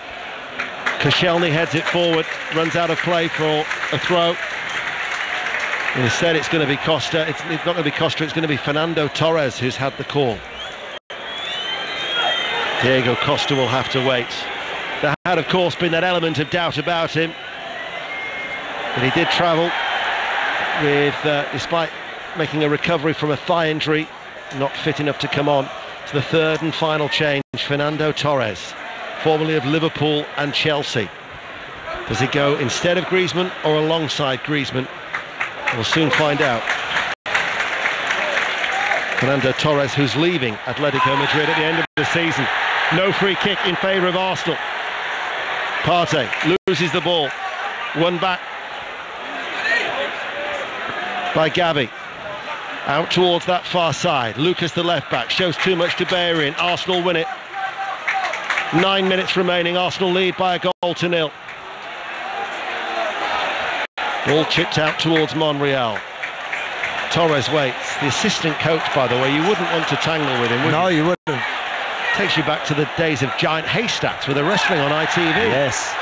Koscielny heads it forward, runs out of play for a throw. Instead, it's going to be Costa. It's not going to be Costa, it's going to be Fernando Torres who's had the call. Diego Costa will have to wait. There had, of course, been that element of doubt about him, but he did travel with, despite making a recovery from a thigh injury, not fit enough to come on to the third and final change. Fernando Torres, formerly of Liverpool and Chelsea. Does he go instead of Griezmann or alongside Griezmann? We'll soon find out. Fernando Torres, who's leaving Atletico Madrid at the end of the season. No free kick in favour of Arsenal. Partey loses the ball. Won back by Gavi. Out towards that far side. Lucas, the left back, shows too much to Bellerin. Arsenal win it. 9 minutes remaining. Arsenal lead by a goal to nil. Ball chipped out towards Monreal. Torres waits. The assistant coach, by the way, you wouldn't want to tangle with him, would you? No, you wouldn't. Takes you back to the days of giant haystacks with the wrestling on ITV. Yes.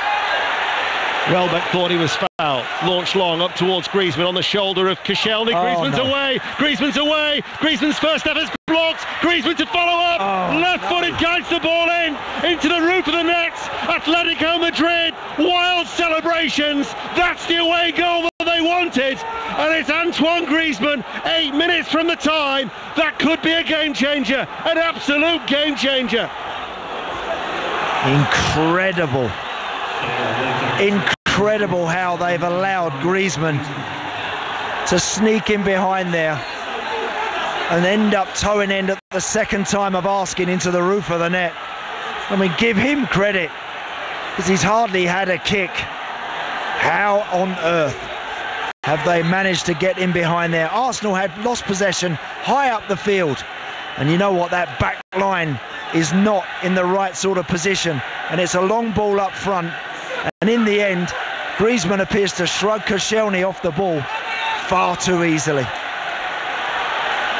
Welbeck thought he was foul. Launched long up towards Griezmann on the shoulder of Koscielny. Griezmann's away. Griezmann's away. Griezmann's first effort's blocked. Griezmann to follow up. Left-footed guides the ball into the roof of the net. Atletico Madrid. Wild celebrations. That's the away goal that they wanted. And it's Antoine Griezmann, 8 minutes from the time. That could be a game changer, an absolute game changer. Incredible how they've allowed Griezmann to sneak in behind there and end up toeing end at the second time of asking into the roof of the net. I mean, give him credit, because he's hardly had a kick. How on earth have they managed to get in behind there? Arsenal had lost possession high up the field, and you know what, that back line is not in the right sort of position, and it's a long ball up front, and in the end Griezmann appears to shrug Koscielny off the ball far too easily.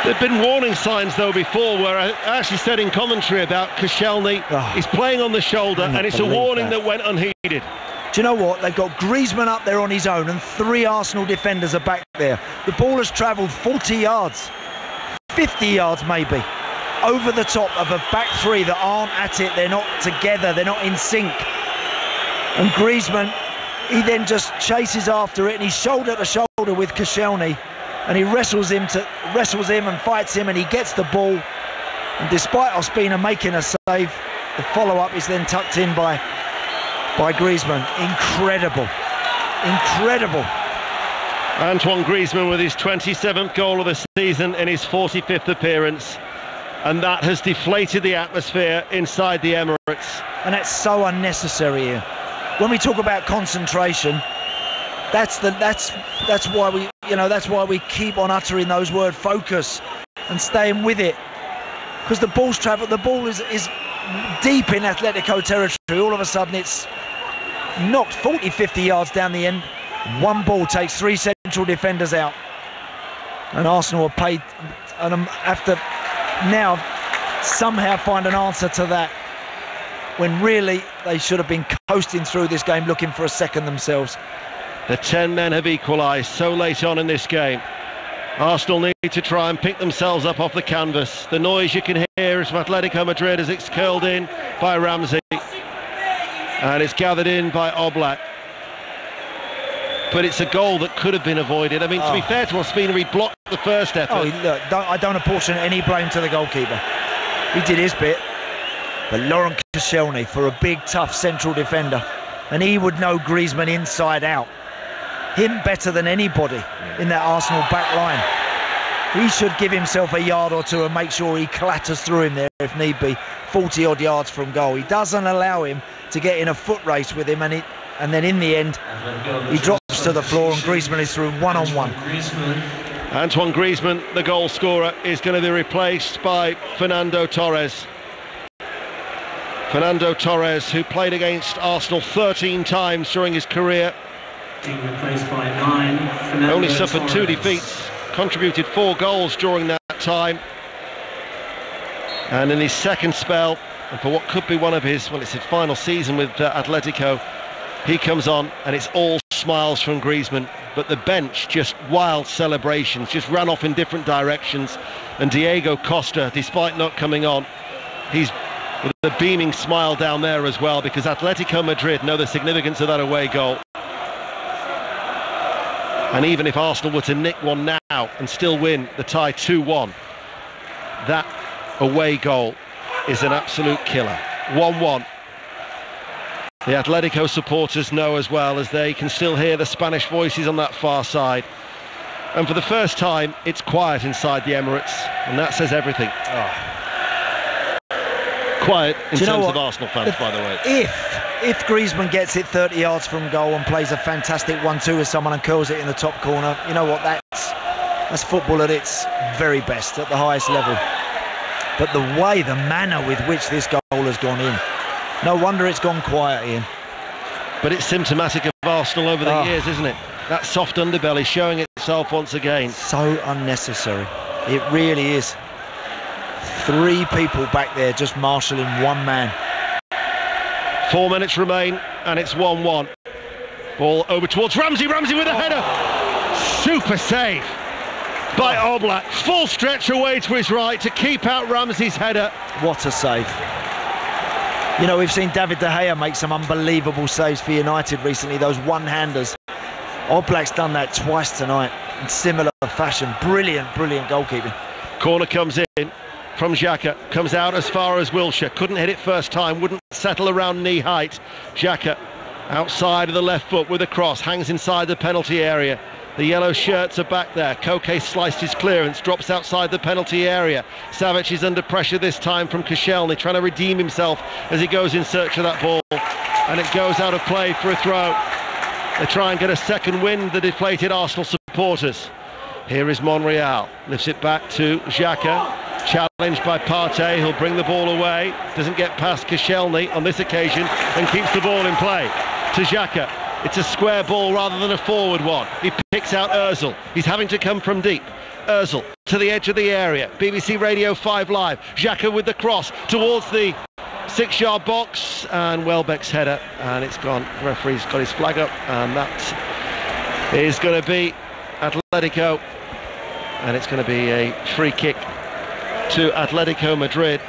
There've been warning signs though before, where I actually said in commentary about Koscielny, he's playing on the shoulder, and it's a warning that went unheeded. Do you know what? They've got Griezmann up there on his own, and 3 Arsenal defenders are back there. The ball has travelled 40 yards, 50 yards maybe, over the top of a back 3 that aren't at it. They're not together, they're not in sync. And Griezmann, he then just chases after it, and he's shoulder to shoulder with Koscielny, and he wrestles him and fights him, and he gets the ball. And despite Ospina making a save, the follow-up is then tucked in by Griezmann. Incredible. Antoine Griezmann with his 27th goal of the season in his 45th appearance, and that has deflated the atmosphere inside the Emirates. And that's so unnecessary here. When we talk about concentration, that's why we keep on uttering those words, focus, and staying with it, because the ball is deep in Atletico territory. All of a sudden it's knocked 40-50 yards down the end. One ball takes 3 central defenders out, and Arsenal have paid, and have to now somehow find an answer to that, when really they should have been coasting through this game looking for a second themselves. The 10 men have equalised so late on in this game. Arsenal need to try and pick themselves up off the canvas. The noise you can hear is from Atletico Madrid as it's curled in by Ramsey, and it's gathered in by Oblak. But it's a goal that could have been avoided. I mean, to be fair to Ospina, he blocked the first effort. Look, I don't apportion any blame to the goalkeeper. He did his bit. But Laurent Koscielny, for a big, tough central defender, and he would know Griezmann inside out. Him better than anybody in that Arsenal back line. He should give himself a yard or two and make sure he clatters through him there if need be, 40 odd yards from goal. He doesn't allow him to get in a foot race with him, and then in the end he drops to the floor, and Griezmann is through one-on-one. Antoine Griezmann, the goal scorer, is going to be replaced by Fernando Torres. Fernando Torres, who played against Arsenal 13 times during his career, being replaced by 9. Only suffered 2 defeats, contributed 4 goals during that time, and in his second spell, and for what could be one of his final season with Atletico, he comes on and it's all smiles from Griezmann, but the bench just wild celebrations, just ran off in different directions, and Diego Costa, despite not coming on, he's with a beaming smile down there as well, because Atletico Madrid know the significance of that away goal. And even if Arsenal were to nick one now and still win the tie 2-1, that away goal is an absolute killer. 1-1. The Atletico supporters know as well, as they can still hear the Spanish voices on that far side. And for the first time, it's quiet inside the Emirates, and that says everything. Quiet in terms of Arsenal fans, by the way. If Griezmann gets it 30 yards from goal and plays a fantastic 1-2 with someone and curls it in the top corner, you know what, that's football at its very best, at the highest level. But the manner with which this goal has gone in, no wonder it's gone quiet, Ian. But it's symptomatic of Arsenal over the years, isn't it? That soft underbelly showing itself once again. So unnecessary. It really is. 3 people back there just marshalling one man. 4 minutes remain and it's 1-1. Ball over towards Ramsey with a header. Super save by Oblak. Full stretch away to his right to keep out Ramsey's header. What a save. You know, we've seen David De Gea make some unbelievable saves for United recently, those one-handers. Oblak's done that twice tonight. in similar fashion. Brilliant goalkeeping. Corner comes in from Xhaka, comes out as far as Wilshere, couldn't hit it first time, wouldn't settle around knee height. Xhaka outside of the left foot with a cross, hangs inside the penalty area. The yellow shirts are back there. Koke sliced his clearance, drops outside the penalty area. Savic is under pressure this time from Koscielny, trying to redeem himself as he goes in search of that ball, and it goes out of play for a throw. They try and get a second wind, the deflated Arsenal supporters. Here is Monreal, lifts it back to Xhaka, challenged by Partey, who'll bring the ball away, doesn't get past Koscielny on this occasion and keeps the ball in play to Xhaka. It's a square ball rather than a forward one. He picks out Ozil. He's having to come from deep. Ozil to the edge of the area. BBC Radio 5 Live. Xhaka with the cross towards the 6-yard box, and Welbeck's header, and it's gone. The referee's got his flag up, and that is going to be Atletico, and it's going to be a free kick to Atletico Madrid.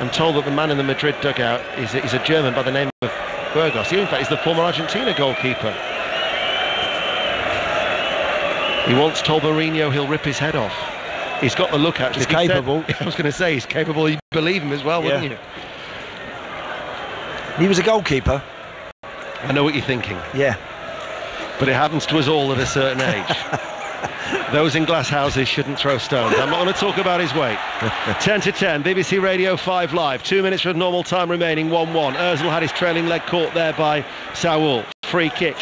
I'm told that the man in the Madrid dugout is a German by the name of Burgos. He, in fact, is the former Argentina goalkeeper. He once told Mourinho he'll rip his head off. He's got the look, actually. He's capable. I was going to say, he's capable. You'd believe him as well, wouldn't you? He was a goalkeeper. I know what you're thinking. Yeah. But it happens to us all at a certain age. Those in glass houses shouldn't throw stones. I'm not going to talk about his weight. 10-10, BBC Radio 5 Live. 2 minutes of normal time remaining, 1-1. Ozil had his trailing leg caught there by Saul. Free kick.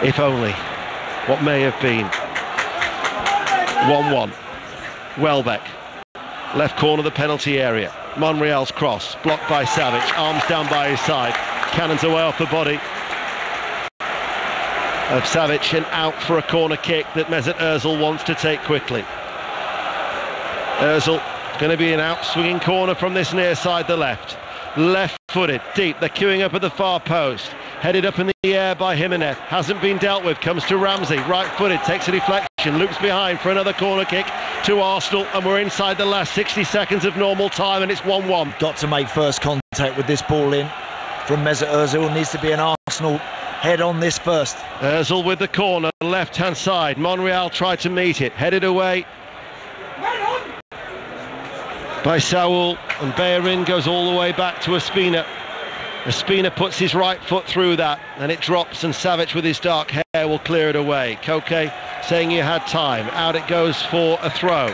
If only. What may have been. 1-1. Welbeck. Left corner of the penalty area. Monreal's cross. Blocked by Savic. Arms down by his side. Cannons away off the body of Savic, and out for a corner kick that Mesut Ozil wants to take quickly. Ozil going to be an out-swinging corner from this near side, the left. Left-footed, deep. They're queuing up at the far post. Headed up in the air by Jimenez. Hasn't been dealt with. Comes to Ramsey. Right-footed, takes a deflection. Loops behind for another corner kick to Arsenal. And we're inside the last 60 seconds of normal time, and it's 1-1. Got to make first contact with this ball in from Mesut Ozil. Needs to be an Arsenal head on this first. Ozil with the corner, left-hand side. Monreal tried to meet it. Headed away by Saul, and Bellerin goes all the way back to Ospina. Ospina puts his right foot through that, and it drops, and Savic with his dark hair will clear it away. Koke saying he had time. Out it goes for a throw.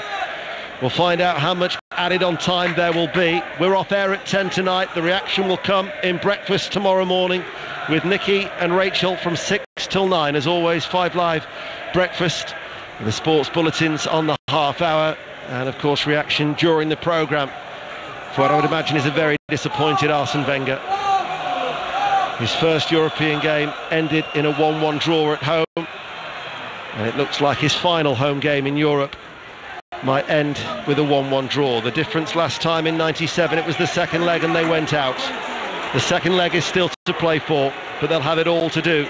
We'll find out how much added on time there will be. We're off air at 10 tonight. The reaction will come in breakfast tomorrow morning with Nikki and Rachel from 6 till 9. As always, 5 Live breakfast, the sports bulletins on the half hour, and of course reaction during the programme for what I would imagine is a very disappointed Arsene Wenger. His first European game ended in a 1-1 draw at home, and it looks like his final home game in Europe might end with a 1-1 draw. The difference last time in '97, it was the second leg and they went out. The second leg is still to play for, but they'll have it all to do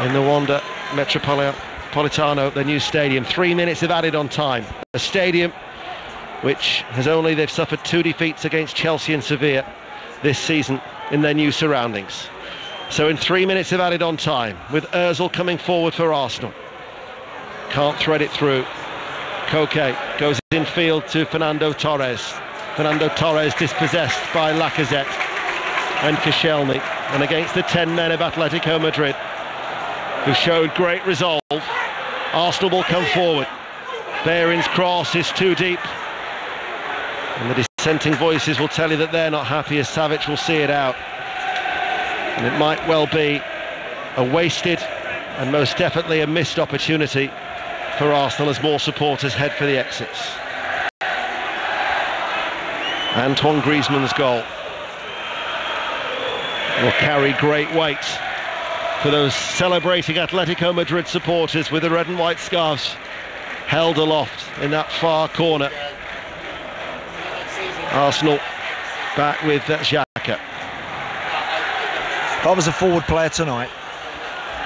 in the Wanda Metropolitano, the new stadium. 3 minutes of added on time. A stadium which they've suffered 2 defeats against Chelsea and Sevilla this season in their new surroundings. So in 3 minutes of added on time, with Ozil coming forward for Arsenal. Can't thread it through. Koke goes in field to Fernando Torres. Fernando Torres dispossessed by Lacazette and Koscielny, and against the 10 men of Atletico Madrid, who showed great resolve, Arsenal will come forward. Bellerin's cross is too deep, and the dissenting voices will tell you that they're not happy, as Savic will see it out, and it might well be a wasted and most definitely a missed opportunity for Arsenal as more supporters head for the exits. Antoine Griezmann's goal will carry great weight for those celebrating Atletico Madrid supporters with the red and white scarves held aloft in that far corner. Arsenal back with Xhaka. If I was a forward player tonight,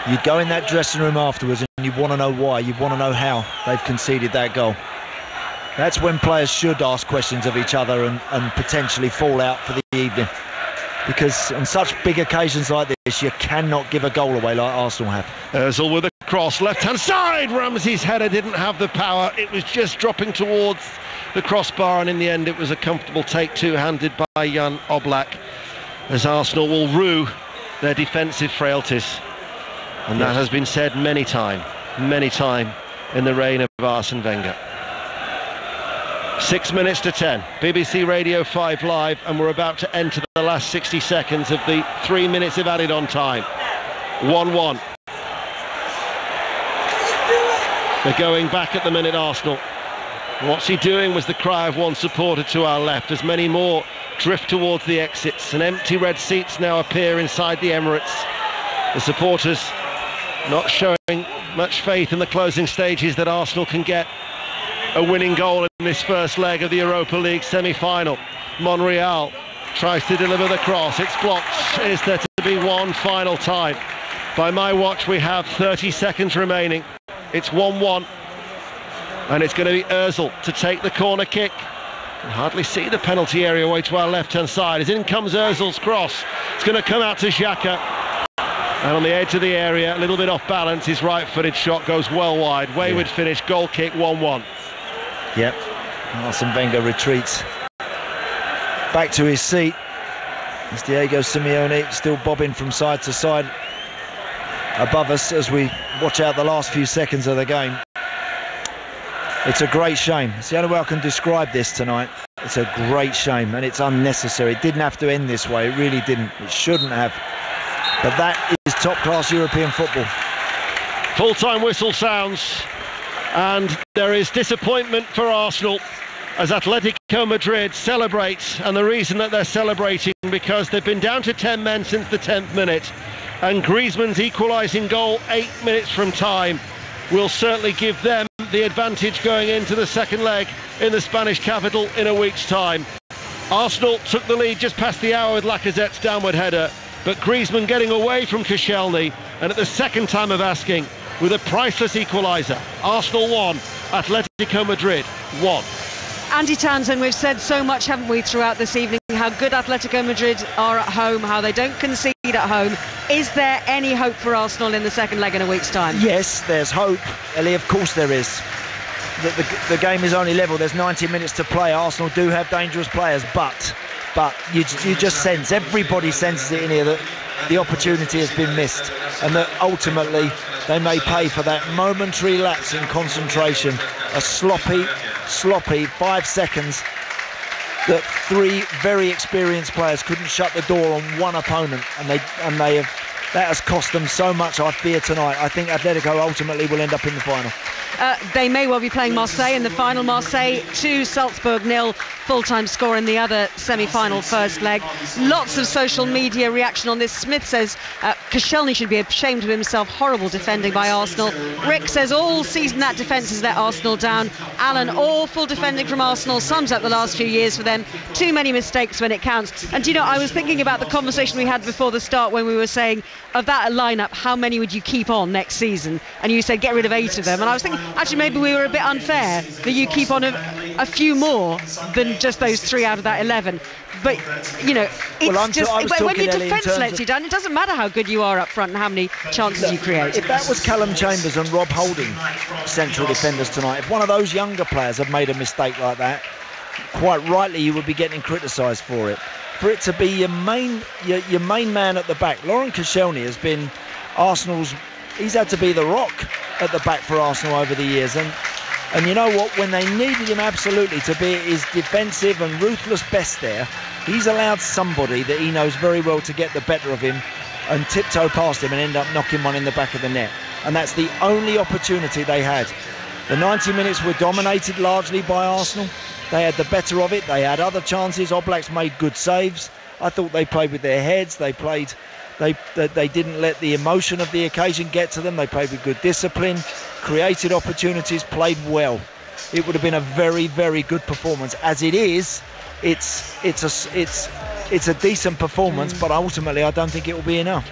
you'd go in that dressing room afterwards and you'd want to know why, you'd want to know how they've conceded that goal. That's when players should ask questions of each other and potentially fall out for the evening. because on such big occasions like this, you cannot give a goal away like Arsenal have. Ozil with a cross, left-hand side. Ramsey's header didn't have the power. It was just dropping towards the crossbar, and in the end it was a comfortable take two-handed by Jan Oblak, as Arsenal will rue their defensive frailties. And that has been said many time in the reign of Arsene Wenger. 6 minutes to 10, BBC Radio 5 Live, and we're about to enter the last 60 seconds of the 3 minutes of added on time. 1-1. They're going back at the minute, Arsenal. What's he doing was the cry of one supporter to our left, as many more drift towards the exits, and empty red seats now appear inside the Emirates. The supporters not showing much faith in the closing stages that Arsenal can get a winning goal in this first leg of the Europa League semi-final. Monreal tries to deliver the cross. It's blocked. Is there to be one final time? By my watch, we have 30 seconds remaining. It's 1-1, and it's going to be Ozil to take the corner kick. You can hardly see the penalty area away to our left-hand side. As in comes Ozil's cross. It's going to come out to Xhaka. And on the edge of the area, a little bit off balance, his right-footed shot goes well wide. Wayward finish, goal kick, 1-1. Yep, Arsene Wenger retreats back to his seat. It's Diego Simeone still bobbing from side to side above us as we watch out the last few seconds of the game. It's a great shame. It's the only way I can describe this tonight. It's a great shame, and it's unnecessary. It didn't have to end this way. It really didn't. It shouldn't have. But that is top-class European football. Full-time whistle sounds, and there is disappointment for Arsenal as Atletico Madrid celebrates, and the reason that they're celebrating because they've been down to 10 men since the 10th minute, and Griezmann's equalising goal 8 minutes from time will certainly give them the advantage going into the second leg in the Spanish capital in a week's time. Arsenal took the lead just past the hour with Lacazette's downward header, but Griezmann getting away from Koscielny, and at the second time of asking, with a priceless equaliser. Arsenal 1, Atletico Madrid 1. Andy Townsend, we've said so much, haven't we, throughout this evening, how good Atletico Madrid are at home, how they don't concede at home. Is there any hope for Arsenal in the second leg in a week's time? Yes, there's hope, Ellie, of course there is. The game is only level. There's 90 minutes to play. Arsenal do have dangerous players, but you just sense, everybody senses it in here, that the opportunity has been missed, and that ultimately they may pay for that momentary lapse in concentration, a sloppy 5 seconds that three very experienced players couldn't shut the door on one opponent, and that has cost them so much, I fear, tonight. I think Atletico ultimately will end up in the final. They may well be playing Marseille in the final. Marseille 2, Salzburg 0, full-time score in the other semi-final first leg. Lots of social media reaction on this. Smith says Koscielny should be ashamed of himself. Horrible defending by Arsenal. Rick says all season that defence has let Arsenal down. Alan, awful defending from Arsenal. Sums up the last few years for them. Too many mistakes when it counts. And you know, I was thinking about the conversation we had before the start when we were saying, of that lineup, how many would you keep on next season? And you said get rid of 8 of them. And I was thinking, actually, maybe we were a bit unfair that you keep on a few more than just those 3 out of that 11. But, you know, it's when your defence lets you down, it doesn't matter how good you are up front and how many chances you create. If that was Callum Chambers and Rob Holding, central defenders tonight, if one of those younger players had made a mistake like that, quite rightly you would be getting criticised for it. For it to be your main man at the back, Laurent Koscielny has been Arsenal's. He's had to be the rock at the back for Arsenal over the years, and you know what? When they needed him absolutely to be at his defensive and ruthless best there, he's allowed somebody that he knows very well to get the better of him and tiptoe past him and end up knocking one in the back of the net. And that's the only opportunity they had. The 90 minutes were dominated largely by Arsenal. They had the better of it. They had other chances. Oblak's made good saves. I thought they played with their heads. They didn't let the emotion of the occasion get to them. They played with good discipline, created opportunities, played well. It would have been a very, very good performance. As it is, it's a decent performance, but ultimately I don't think it will be enough.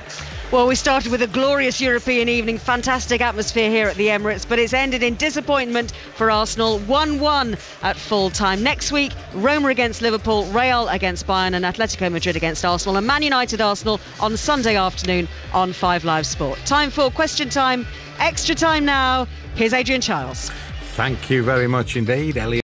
Well, we started with a glorious European evening, fantastic atmosphere here at the Emirates, but it's ended in disappointment for Arsenal, 1-1 at full time. Next week, Roma against Liverpool, Real against Bayern and Atletico Madrid against Arsenal, and Man United Arsenal on Sunday afternoon on 5 Live Sport. Time for Question Time, extra time now. Here's Adrian Chiles. Thank you very much indeed, Elliot.